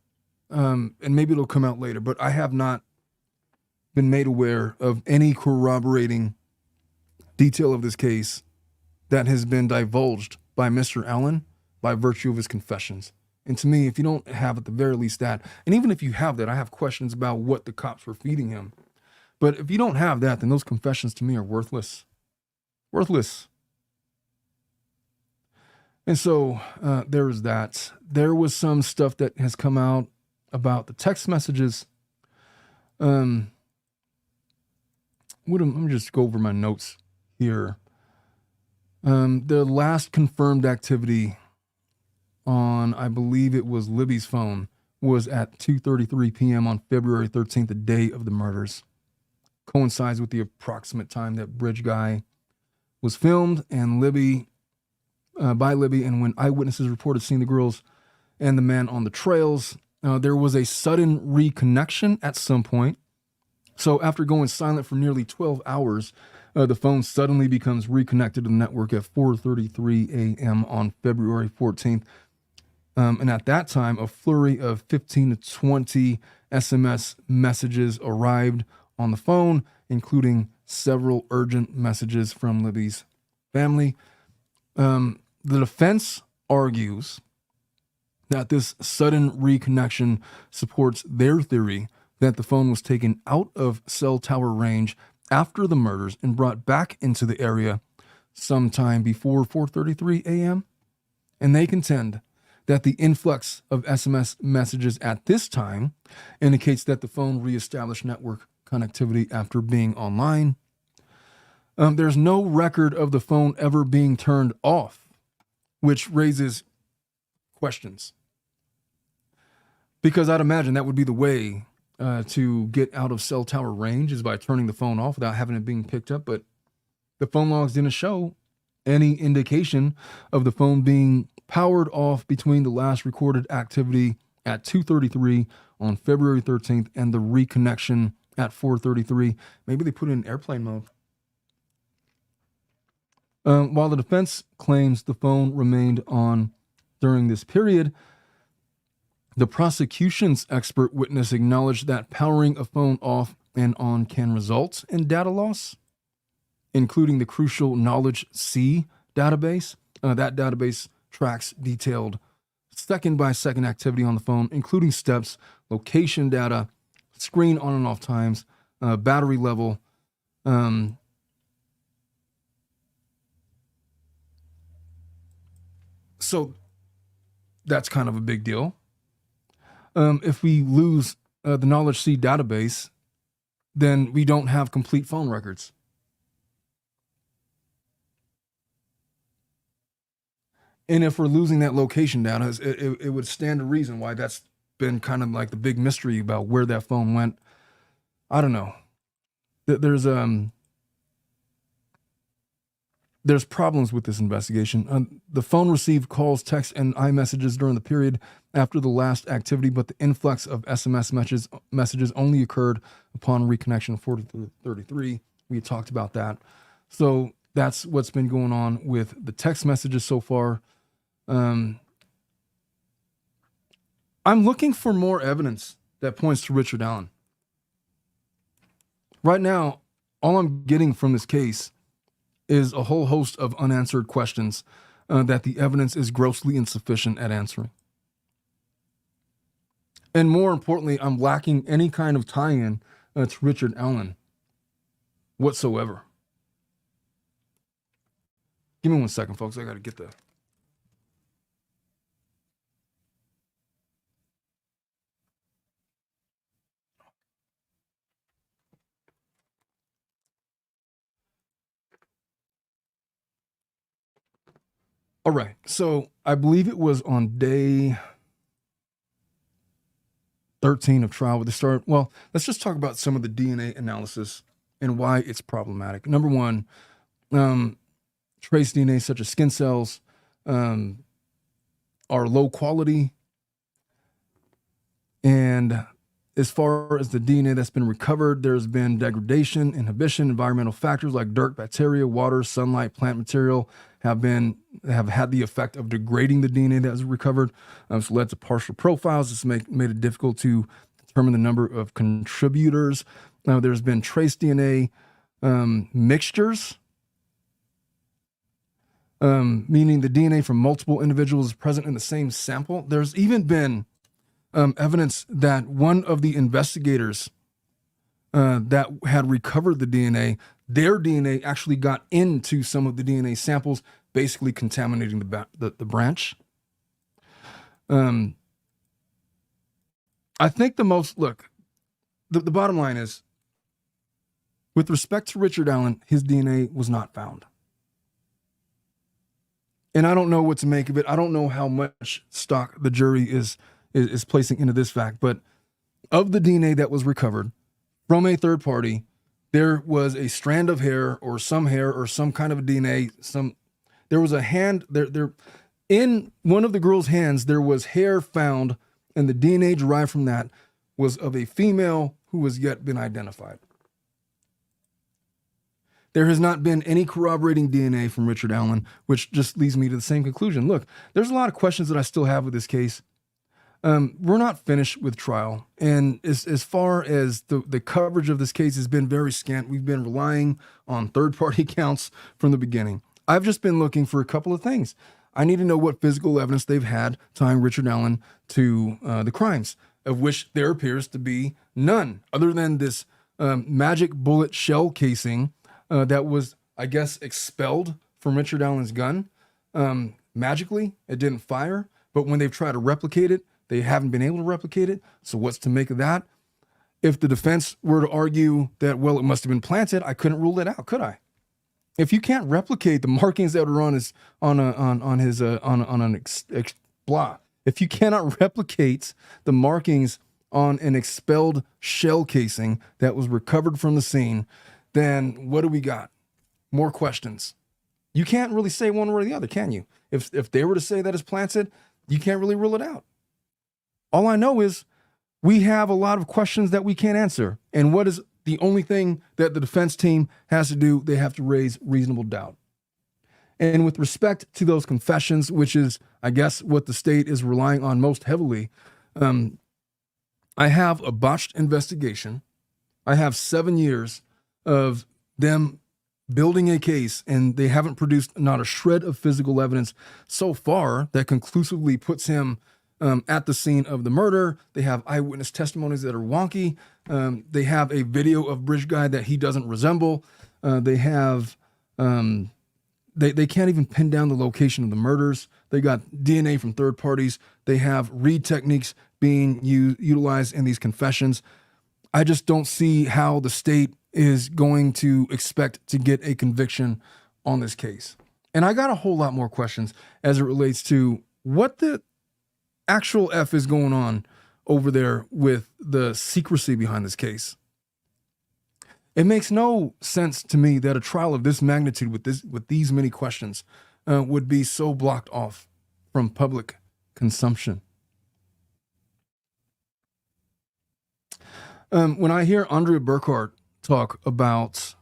and maybe it'll come out later, but I have not been made aware of any corroborating detail of this case that has been divulged by Mr. Allen by virtue of his confessions. And to me, if you don't have at the very least that, and even if you have that, I have questions about what the cops were feeding him. But if you don't have that, then those confessions to me are worthless. Worthless. And so there was that. There was some stuff that has come out about the text messages. Let me just go over my notes here. The last confirmed activity on, I believe it was Libbys Phone, was at 2:33 p.m. on February 13th, the day of the murders. Coincides with the approximate time that Bridge Guy was filmed and by Libby, and when eyewitnesses reported seeing the girls and the man on the trails. There was a sudden reconnection at some point. So after going silent for nearly 12 hours, the phone suddenly becomes reconnected to the network at 4:33 a.m. on February 14th. And at that time, a flurry of 15 to 20 SMS messages arrived on the phone, including several urgent messages from Libby's family. The defense argues that this sudden reconnection supports their theory that the phone was taken out of cell tower range after the murders and brought back into the area sometime before 4:33 a.m. And they contend that the influx of SMS messages at this time indicates that the phone reestablished network connectivity after being online. There's no record of the phone ever being turned off, which raises questions. Because I'd imagine that would be the way to get out of cell tower range, is by turning the phone off without having it being picked up. But the phone logs didn't show any indication of the phone being powered off between the last recorded activity at 2:33 on February 13th and the reconnection at 4:33. Maybe they put it in airplane mode. While the defense claims the phone remained on during this period, the prosecution's expert witness acknowledged that powering a phone off and on can result in data loss, including the crucial Knowledge C database. That database tracks detailed second-by-second activity on the phone, including steps, location data, screen on and off times, battery level. So that's kind of a big deal. If we lose the Knowledge C database, then we don't have complete phone records. And if we're losing that location data, it would stand to reason why that's been kind of like the big mystery about where that phone went. I don't know. There's problems with this investigation. The phone received calls, texts, and iMessages during the period after the last activity, but the influx of SMS messages only occurred upon reconnection 4:33. We talked about that. So that's what's been going on with the text messages so far. I'm looking for more evidence that points to Richard Allen. Right now, all I'm getting from this case is a whole host of unanswered questions that the evidence is grossly insufficient at answering. And more importantly, I'm lacking any kind of tie-in to Richard Allen whatsoever. Give me 1 second, folks. I got to get the... All right, so I believe it was on day 13 of trial with the start. Well, let's just talk about some of the DNA analysis and why it's problematic. Number one, trace DNA such as skin cells are low quality. And as far as the DNA that's been recovered, there's been degradation, inhibition, environmental factors like dirt, bacteria, water, sunlight, plant material have had the effect of degrading the DNA that was recovered. So led to partial profiles. This made it difficult to determine the number of contributors. Now there's been trace DNA mixtures, meaning the DNA from multiple individuals is present in the same sample. There's even been evidence that one of the investigators that had recovered the DNA, their DNA actually got into some of the DNA samples, basically contaminating the branch. I think the bottom line is, with respect to Richard Allen, his DNA was not found. And I don't know what to make of it. I don't know how much stock the jury is placing into this fact, but of the DNA that was recovered from a third party, there was a strand of hair or some kind of a DNA. There was a hand there in one of the girl's hands. There was hair found, and the DNA derived from that was of a female who has yet been identified. There has not been any corroborating DNA from Richard Allen, which just leads me to the same conclusion. Look, there's a lot of questions that I still have with this case. We're not finished with trial. And as far as the coverage of this case has been very scant, we've been relying on third-party accounts from the beginning. I've just been looking for a couple of things. I need to know what physical evidence they've had tying Richard Allen to the crimes, of which there appears to be none, other than this magic bullet shell casing that was, I guess, expelled from Richard Allen's gun. Magically, it didn't fire, but when they've tried to replicate it, they haven't been able to replicate it. So what's to make of that? If the defense were to argue that, well, it must have been planted, I couldn't rule it out, could I? If you can't replicate the markings that are if you cannot replicate the markings on an expelled shell casing that was recovered from the scene, then what do we got? More questions. You can't really say one way or the other, can you? If they were to say that it's planted, you can't really rule it out. All I know is we have a lot of questions that we can't answer. And what is the only thing that the defense team has to do? They have to raise reasonable doubt. And with respect to those confessions, which is, I guess, what the state is relying on most heavily, I have a botched investigation. I have 7 years of them building a case, and they haven't produced not a shred of physical evidence so far that conclusively puts him at the scene of the murder. They have eyewitness testimonies that are wonky. They have a video of Bridge Guy that he doesn't resemble. They have, they can't even pin down the location of the murders. They got DNA from third parties. They have read techniques being utilized in these confessions. I just don't see how the state is going to expect to get a conviction on this case. And I got a whole lot more questions as it relates to what the actual F is going on over there with the secrecy behind this case. It makes no sense to me that a trial of this magnitude with these many questions would be so blocked off from public consumption. When I hear Andrea Burkhart talk about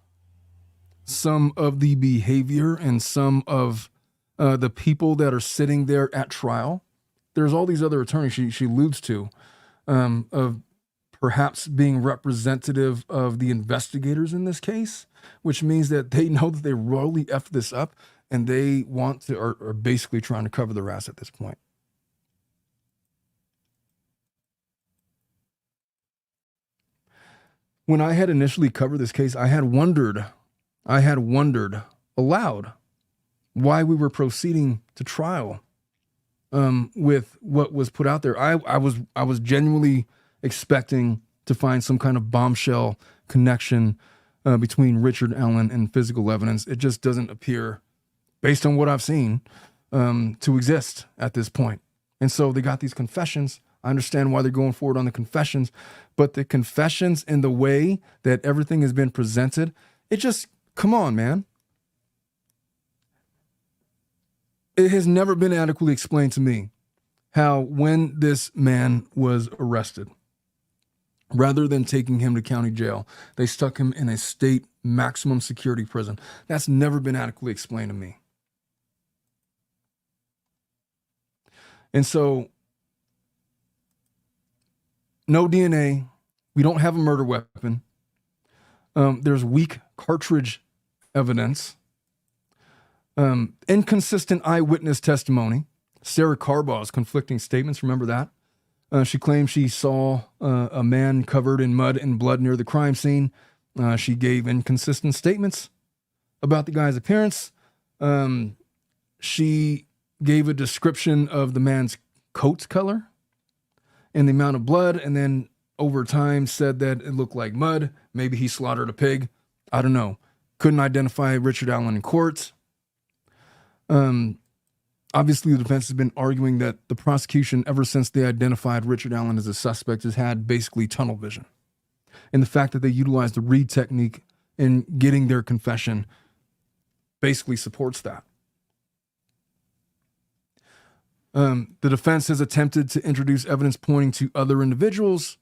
some of the behavior and some of the people that are sitting there at trial, there's all these other attorneys she alludes to of perhaps being representative of the investigators in this case, which means that they know that they royally effed this up and they want to, are basically trying to cover their ass at this point. When I had initially covered this case, I had wondered aloud why we were proceeding to trial with what was put out there. I was genuinely expecting to find some kind of bombshell connection between Richard Allen and physical evidence. It just doesn't appear, based on what I've seen, to exist at this point. And so they got these confessions. I understand why they're going forward on the confessions, but the confessions and the way that everything has been presented, it just, come on, man. It has never been adequately explained to me how when this man was arrested, rather than taking him to county jail, they stuck him in a state maximum security prison. That's never been adequately explained to me. And so, no DNA. We don't have a murder weapon. There's weak cartridge evidence. Inconsistent eyewitness testimony. Sarah Carbaugh's conflicting statements. Remember that? She claimed she saw a man covered in mud and blood near the crime scene. She gave inconsistent statements about the guy's appearance. She gave a description of the man's coat color and the amount of blood, and then over time said that it looked like mud. Maybe he slaughtered a pig. I don't know. Couldn't identify Richard Allen in court. Obviously, the defense has been arguing that the prosecution, ever since they identified Richard Allen as a suspect, has had basically tunnel vision. And the fact that they utilized the read technique in getting their confession basically supports that. The defense has attempted to introduce evidence pointing to other individuals,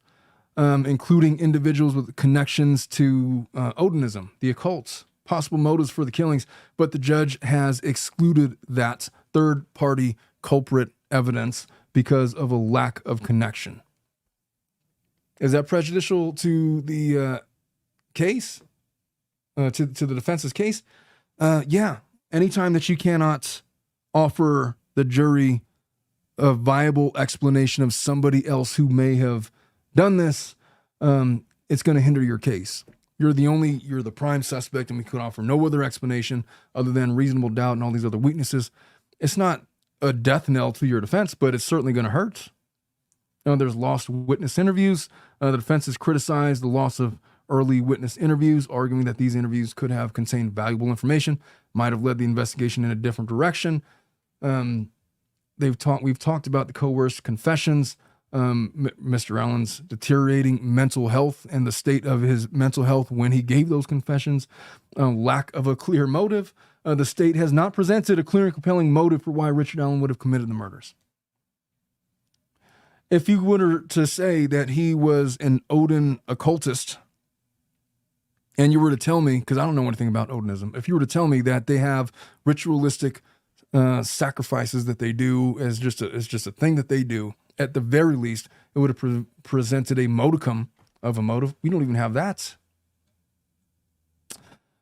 including individuals with connections to Odinism, the occult, possible motives for the killings, but the judge has excluded that third-party culprit evidence because of a lack of connection. Is that prejudicial to the case, to the defense's case? Yeah. Anytime that you cannot offer the jury a viable explanation of somebody else who may have done this, it's going to hinder your case. You're the prime suspect, and we could offer no other explanation other than reasonable doubt and all these other weaknesses. It's not a death knell to your defense, but it's certainly going to hurt. There's lost witness interviews. The defense has criticized the loss of early witness interviews, arguing that these interviews could have contained valuable information, might have led the investigation in a different direction. We've talked about the coerced confessions, Mr. Allen's deteriorating mental health and the state of his mental health when he gave those confessions, lack of a clear motive. The state has not presented a clear and compelling motive for why Richard Allen would have committed the murders. If you were to say that he was an Odin occultist, and you were to tell me, because I don't know anything about Odinism, if you were to tell me that they have ritualistic sacrifices that they do as just a thing that they do, at the very least, it would have presented a modicum of a motive. We don't even have that.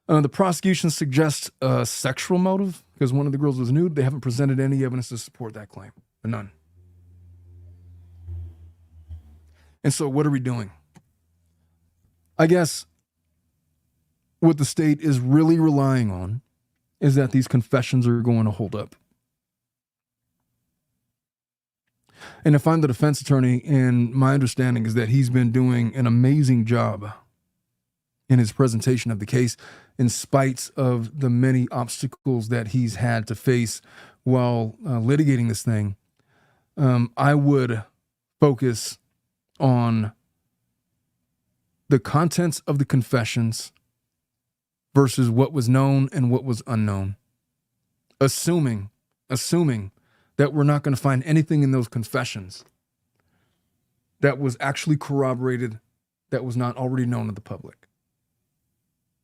The prosecution suggests a sexual motive because one of the girls was nude. They haven't presented any evidence to support that claim. None. And so what are we doing? I guess what the state is really relying on is that these confessions are going to hold up. And if I'm the defense attorney, and my understanding is that he's been doing an amazing job in his presentation of the case, in spite of the many obstacles that he's had to face while litigating this thing, I would focus on the contents of the confessions versus what was known and what was unknown. Assuming that we're not going to find anything in those confessions that was actually corroborated, that was not already known to the public.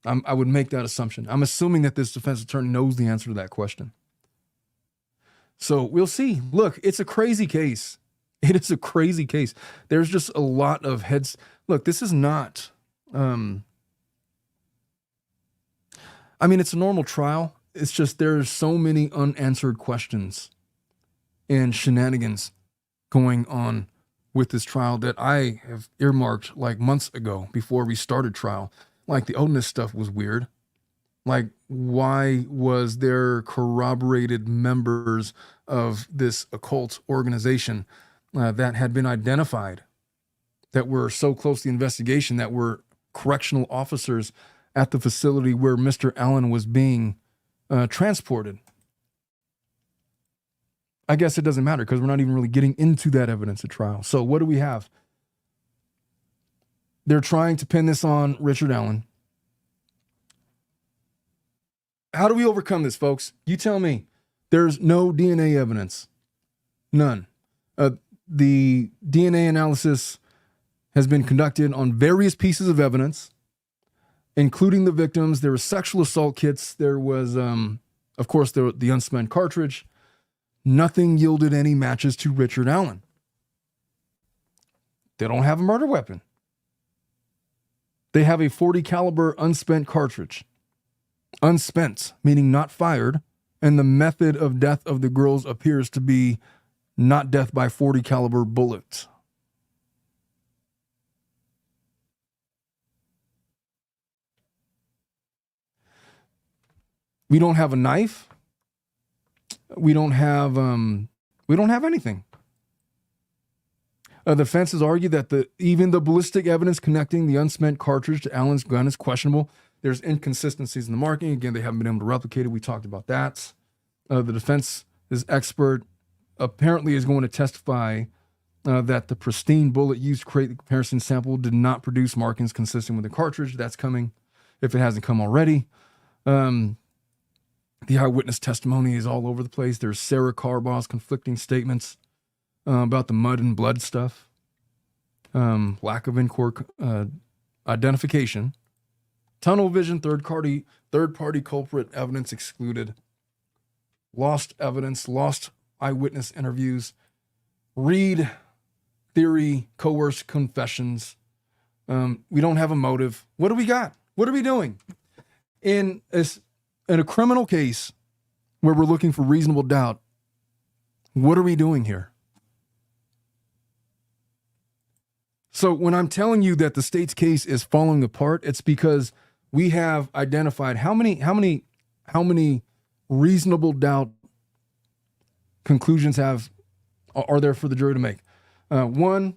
I would make that assumption. I'm assuming that this defense attorney knows the answer to that question. So we'll see. Look, it's a crazy case. It is a crazy case. There's just a lot of heads. Look, this is not, it's a normal trial. It's just there's so many unanswered questions and shenanigans going on with this trial that I have earmarked like months ago before we started trial. Like the Odinist stuff was weird. Like, why was there corroborated members of this occult organization that had been identified, that were so close to the investigation, that were correctional officers at the facility where Mr. Allen was being transported? I guess it doesn't matter because we're not even really getting into that evidence at trial. So what do we have? They're trying to pin this on Richard Allen. How do we overcome this, folks? You tell me. There's no DNA evidence. None. The DNA analysis has been conducted on various pieces of evidence, including the victims. There were sexual assault kits. There was, of course, the unspent cartridge. Nothing yielded any matches to Richard Allen. They don't have a murder weapon. They have a .40 caliber unspent cartridge. Unspent, meaning not fired, and the method of death of the girls appears to be not death by .40 caliber bullets. We don't have a knife. We don't have anything. The defense has argued that even the ballistic evidence connecting the unspent cartridge to Allen's gun is questionable. There's inconsistencies in the marking. Again, they haven't been able to replicate it. We talked about that. The defense's expert apparently is going to testify that the pristine bullet used to create the comparison sample did not produce markings consistent with the cartridge. That's coming, if it hasn't come already. The eyewitness testimony is all over the place. There's Sarah Carbaugh's conflicting statements about the mud and blood stuff. Lack of in-court identification. Tunnel vision, third-party culprit evidence excluded. Lost evidence, lost eyewitness interviews. Reed theory, coerced confessions. We don't have a motive. What do we got? What are we doing? In a criminal case where we're looking for reasonable doubt, what are we doing here? So when I'm telling you that the state's case is falling apart, it's because we have identified how many reasonable doubt conclusions are there for the jury to make. 1,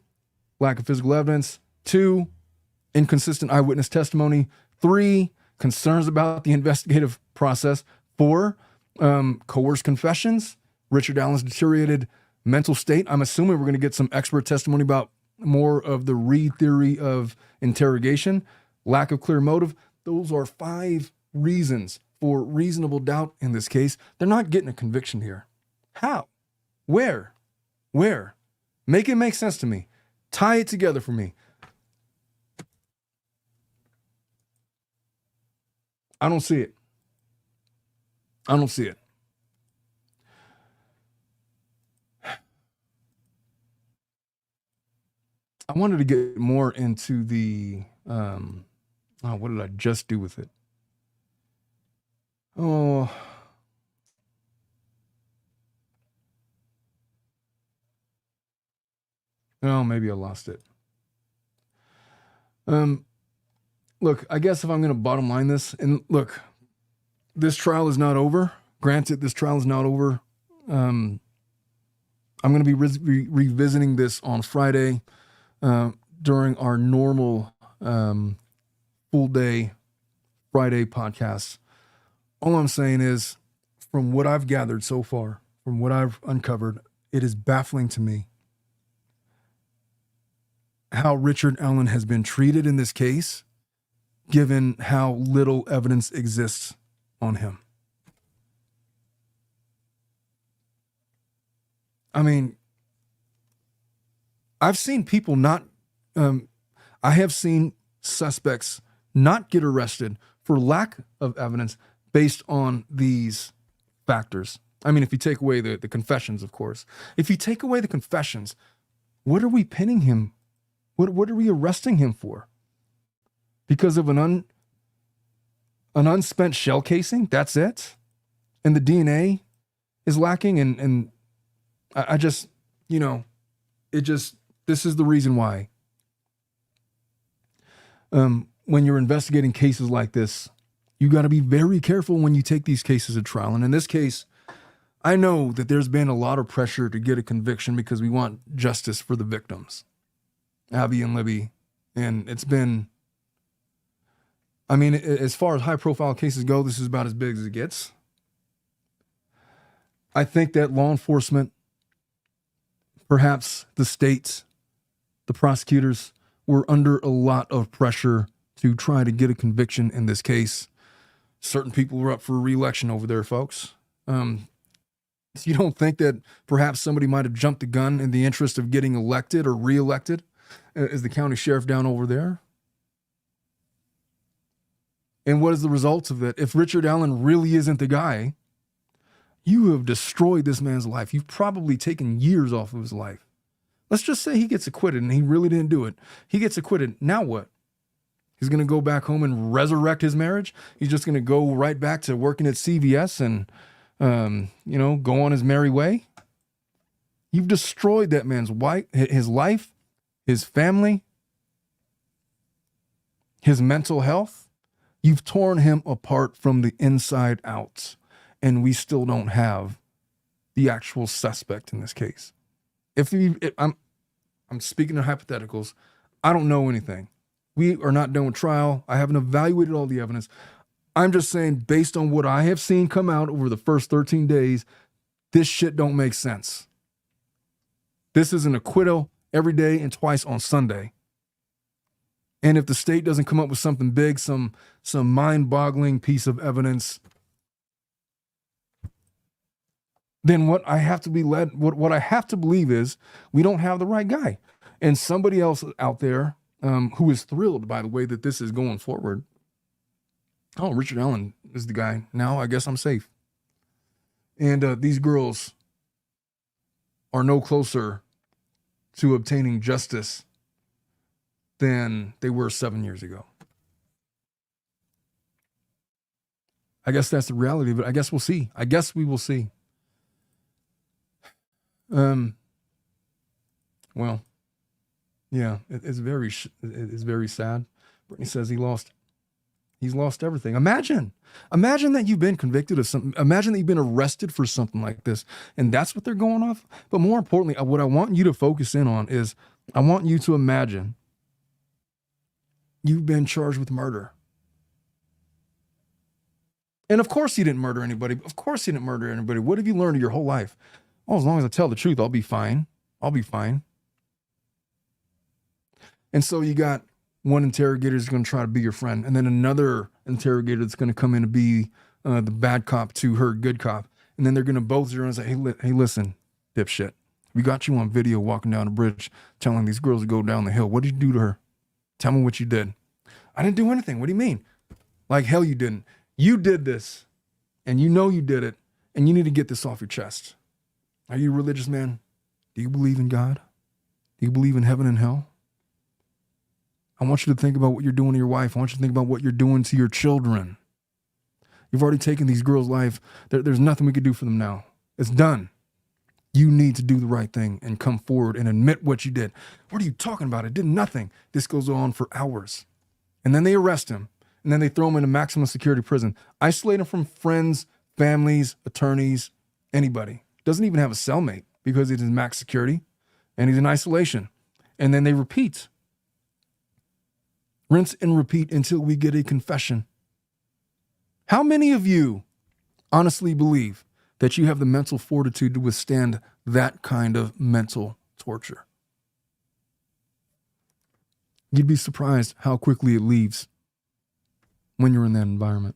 lack of physical evidence. 2, inconsistent eyewitness testimony. 3, concerns about the investigative process. 4, coerced confessions. Richard Allen's deteriorated mental state. I'm assuming we're going to get some expert testimony about more of the Reed theory of interrogation. Lack of clear motive. Those are 5 reasons for reasonable doubt in this case. They're not getting a conviction here. How? Where? Make it make sense to me. Tie it together for me. I don't see it. I don't see it. I wanted to get more into the, what did I just do with it? Oh, maybe I lost it. Look, I guess if I'm going to bottom line this, and look, this trial is not over. Granted, this trial is not over. I'm going to be revisiting this on Friday during our normal full day Friday podcast. All I'm saying is, from what I've gathered so far, from what I've uncovered, it is baffling to me how Richard Allen has been treated in this case, given how little evidence exists on him. I mean, I've seen people not, I have seen suspects not get arrested for lack of evidence based on these factors. I mean, if you take away the confessions, of course. If you take away the confessions, what are we pinning him? What are we arresting him for? Because of an unspent shell casing? That's it? And the DNA is lacking? And I just, this is the reason why. When you're investigating cases like this, you got to be very careful when you take these cases to trial. And in this case, I know that there's been a lot of pressure to get a conviction because we want justice for the victims, Abby and Libby. And it's been, I mean, as far as high profile cases go, this is about as big as it gets. I think that law enforcement, perhaps the states, the prosecutors, were under a lot of pressure to try to get a conviction in this case. Certain people were up for re-election over there, folks. You don't think that perhaps somebody might have jumped the gun in the interest of getting elected or re-elected as the county sheriff down over there? And what is the result of that? If Richard Allen really isn't the guy, you have destroyed this man's life. You've probably taken years off of his life. Let's just say he gets acquitted and he really didn't do it. He gets acquitted. Now what? He's going to go back home and resurrect his marriage? He's just going to go right back to working at CVS and, go on his merry way? You've destroyed that man's wife, his life, his family, his mental health. You've torn him apart from the inside out, and we still don't have the actual suspect in this case. I'm speaking of hypotheticals. I don't know anything. We are not done with trial. I haven't evaluated all the evidence. I'm just saying, based on what I have seen come out over the first 13 days, this shit don't make sense. This is an acquittal every day and twice on Sunday. And if the state doesn't come up with something big, some mind-boggling piece of evidence, then what I have to believe is we don't have the right guy. And somebody else out there who is thrilled by the way that this is going forward. Oh, Richard Allen is the guy. Now I guess I'm safe. And these girls are no closer to obtaining justice than they were 7 years ago. I guess that's the reality, but I guess we'll see. I guess we will see. Well, yeah, it's very sad. Brittany says he's lost everything. Imagine that you've been convicted of something. Imagine that you've been arrested for something like this, and that's what they're going off. But more importantly, what I want you to focus in on is I want you to imagine you've been charged with murder. And of course you didn't murder anybody. Of course you didn't murder anybody. What have you learned your whole life? Oh, as long as I tell the truth, I'll be fine. I'll be fine. And so you got one interrogator that's going to try to be your friend, and then another interrogator that's going to come in to be the bad cop to her good cop. And then they're going to both zero and say, hey, listen, dipshit, We got you on video walking down the bridge telling these girls to go down the hill. What did you do to her? Tell me what you did. I didn't do anything. What do you mean? Like hell you didn't. You did this, and you know you did it, and you need to get this off your chest. Are you a religious man? Do you believe in God? Do you believe in heaven and hell? I want you to think about what you're doing to your wife. I want you to think about what you're doing to your children. You've already taken these girls' life. There's nothing we could do for them now. It's done. You need to do the right thing and come forward and admit what you did. What are you talking about? I did nothing. This goes on for hours. And then they arrest him. And then they throw him into maximum security prison. Isolate him from friends, families, attorneys, anybody. Doesn't even have a cellmate because it is max security. And he's in isolation. And then they repeat. Rinse and repeat until we get a confession. How many of you honestly believe that you have the mental fortitude to withstand that kind of mental torture? You'd be surprised how quickly it leaves when you're in that environment.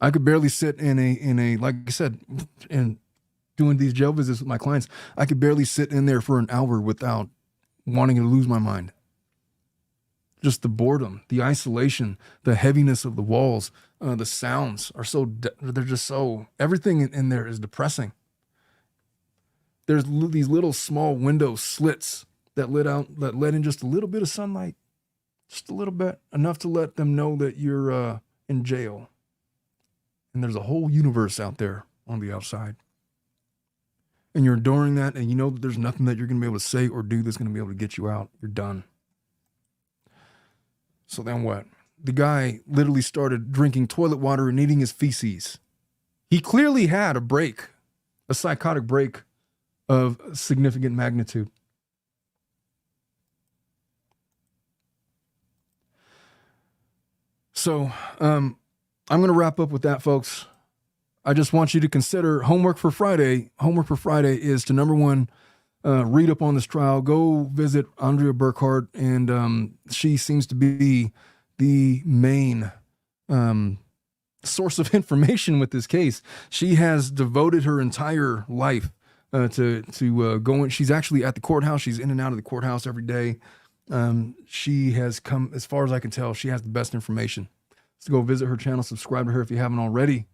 I could barely sit in a like I said, in doing these jail visits with my clients, I could barely sit in there for an hour without wanting to lose my mind. Just the boredom, the isolation, the heaviness of the walls, the sounds are they're just so, everything in there is depressing. There's these little small window slits that let in just a little bit of sunlight, just a little bit, enough to let them know that you're in jail. And there's a whole universe out there on the outside. And you're enduring that, and you know that there's nothing that you're going to be able to say or do that's going to be able to get you out. You're done. So then what? The guy literally started drinking toilet water and eating his feces. He clearly had a break, a psychotic break of significant magnitude. So I'm going to wrap up with that, folks. I just want you to consider homework for Friday. Homework for Friday is to, number one, read up on this trial. Go visit Andrea Burkhart, and she seems to be the main source of information with this case. She has devoted her entire life to going. She's actually at the courthouse. She's in and out of the courthouse every day. She has come, as far as I can tell, she has the best information. So go visit her channel, subscribe to her if you haven't already.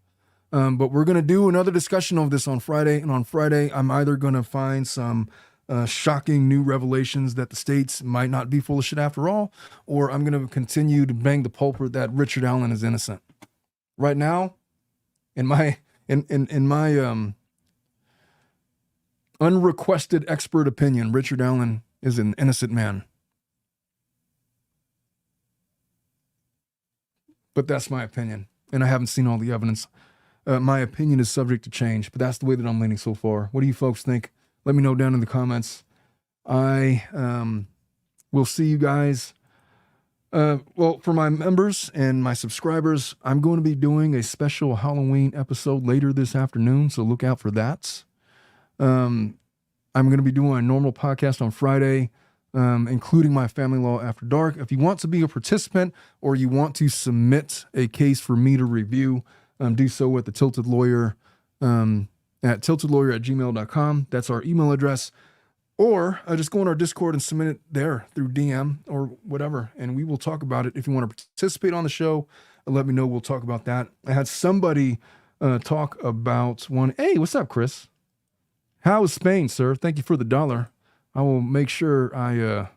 But we're going to do another discussion of this on Friday. And on Friday, I'm either going to find some shocking new revelations that the states might not be full of shit after all, or I'm going to continue to bang the pulpit that Richard Allen is innocent. Right now, in my unrequested expert opinion, Richard Allen is an innocent man. But that's my opinion, and I haven't seen all the evidence. My opinion is subject to change, but that's the way that I'm leaning so far. What do you folks think? Let me know down in the comments. I will see you guys. Well, for my members and my subscribers, I'm going to be doing a special Halloween episode later this afternoon, so look out for that. I'm going to be doing a normal podcast on Friday, including my Family Law After Dark. If you want to be a participant or you want to submit a case for me to review, do so at the Tilted Lawyer, at tiltedlawyer@gmail.com. That's our email address. Or just go on our Discord and submit it there through DM or whatever, and we will talk about it. If you want to participate on the show, let me know. We'll talk about that. I had somebody talk about one. Hey, what's up, Chris? How is Spain, sir? Thank you for the $1. I will make sure I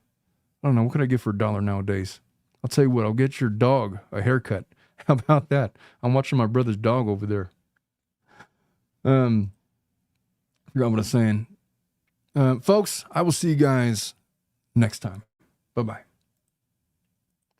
don't know, what could I get for $1 nowadays? I'll tell you what, I'll get your dog a haircut. How about that? I'm watching my brother's dog over there. Forgot what I was saying. Folks, I will see you guys next time. Bye-bye.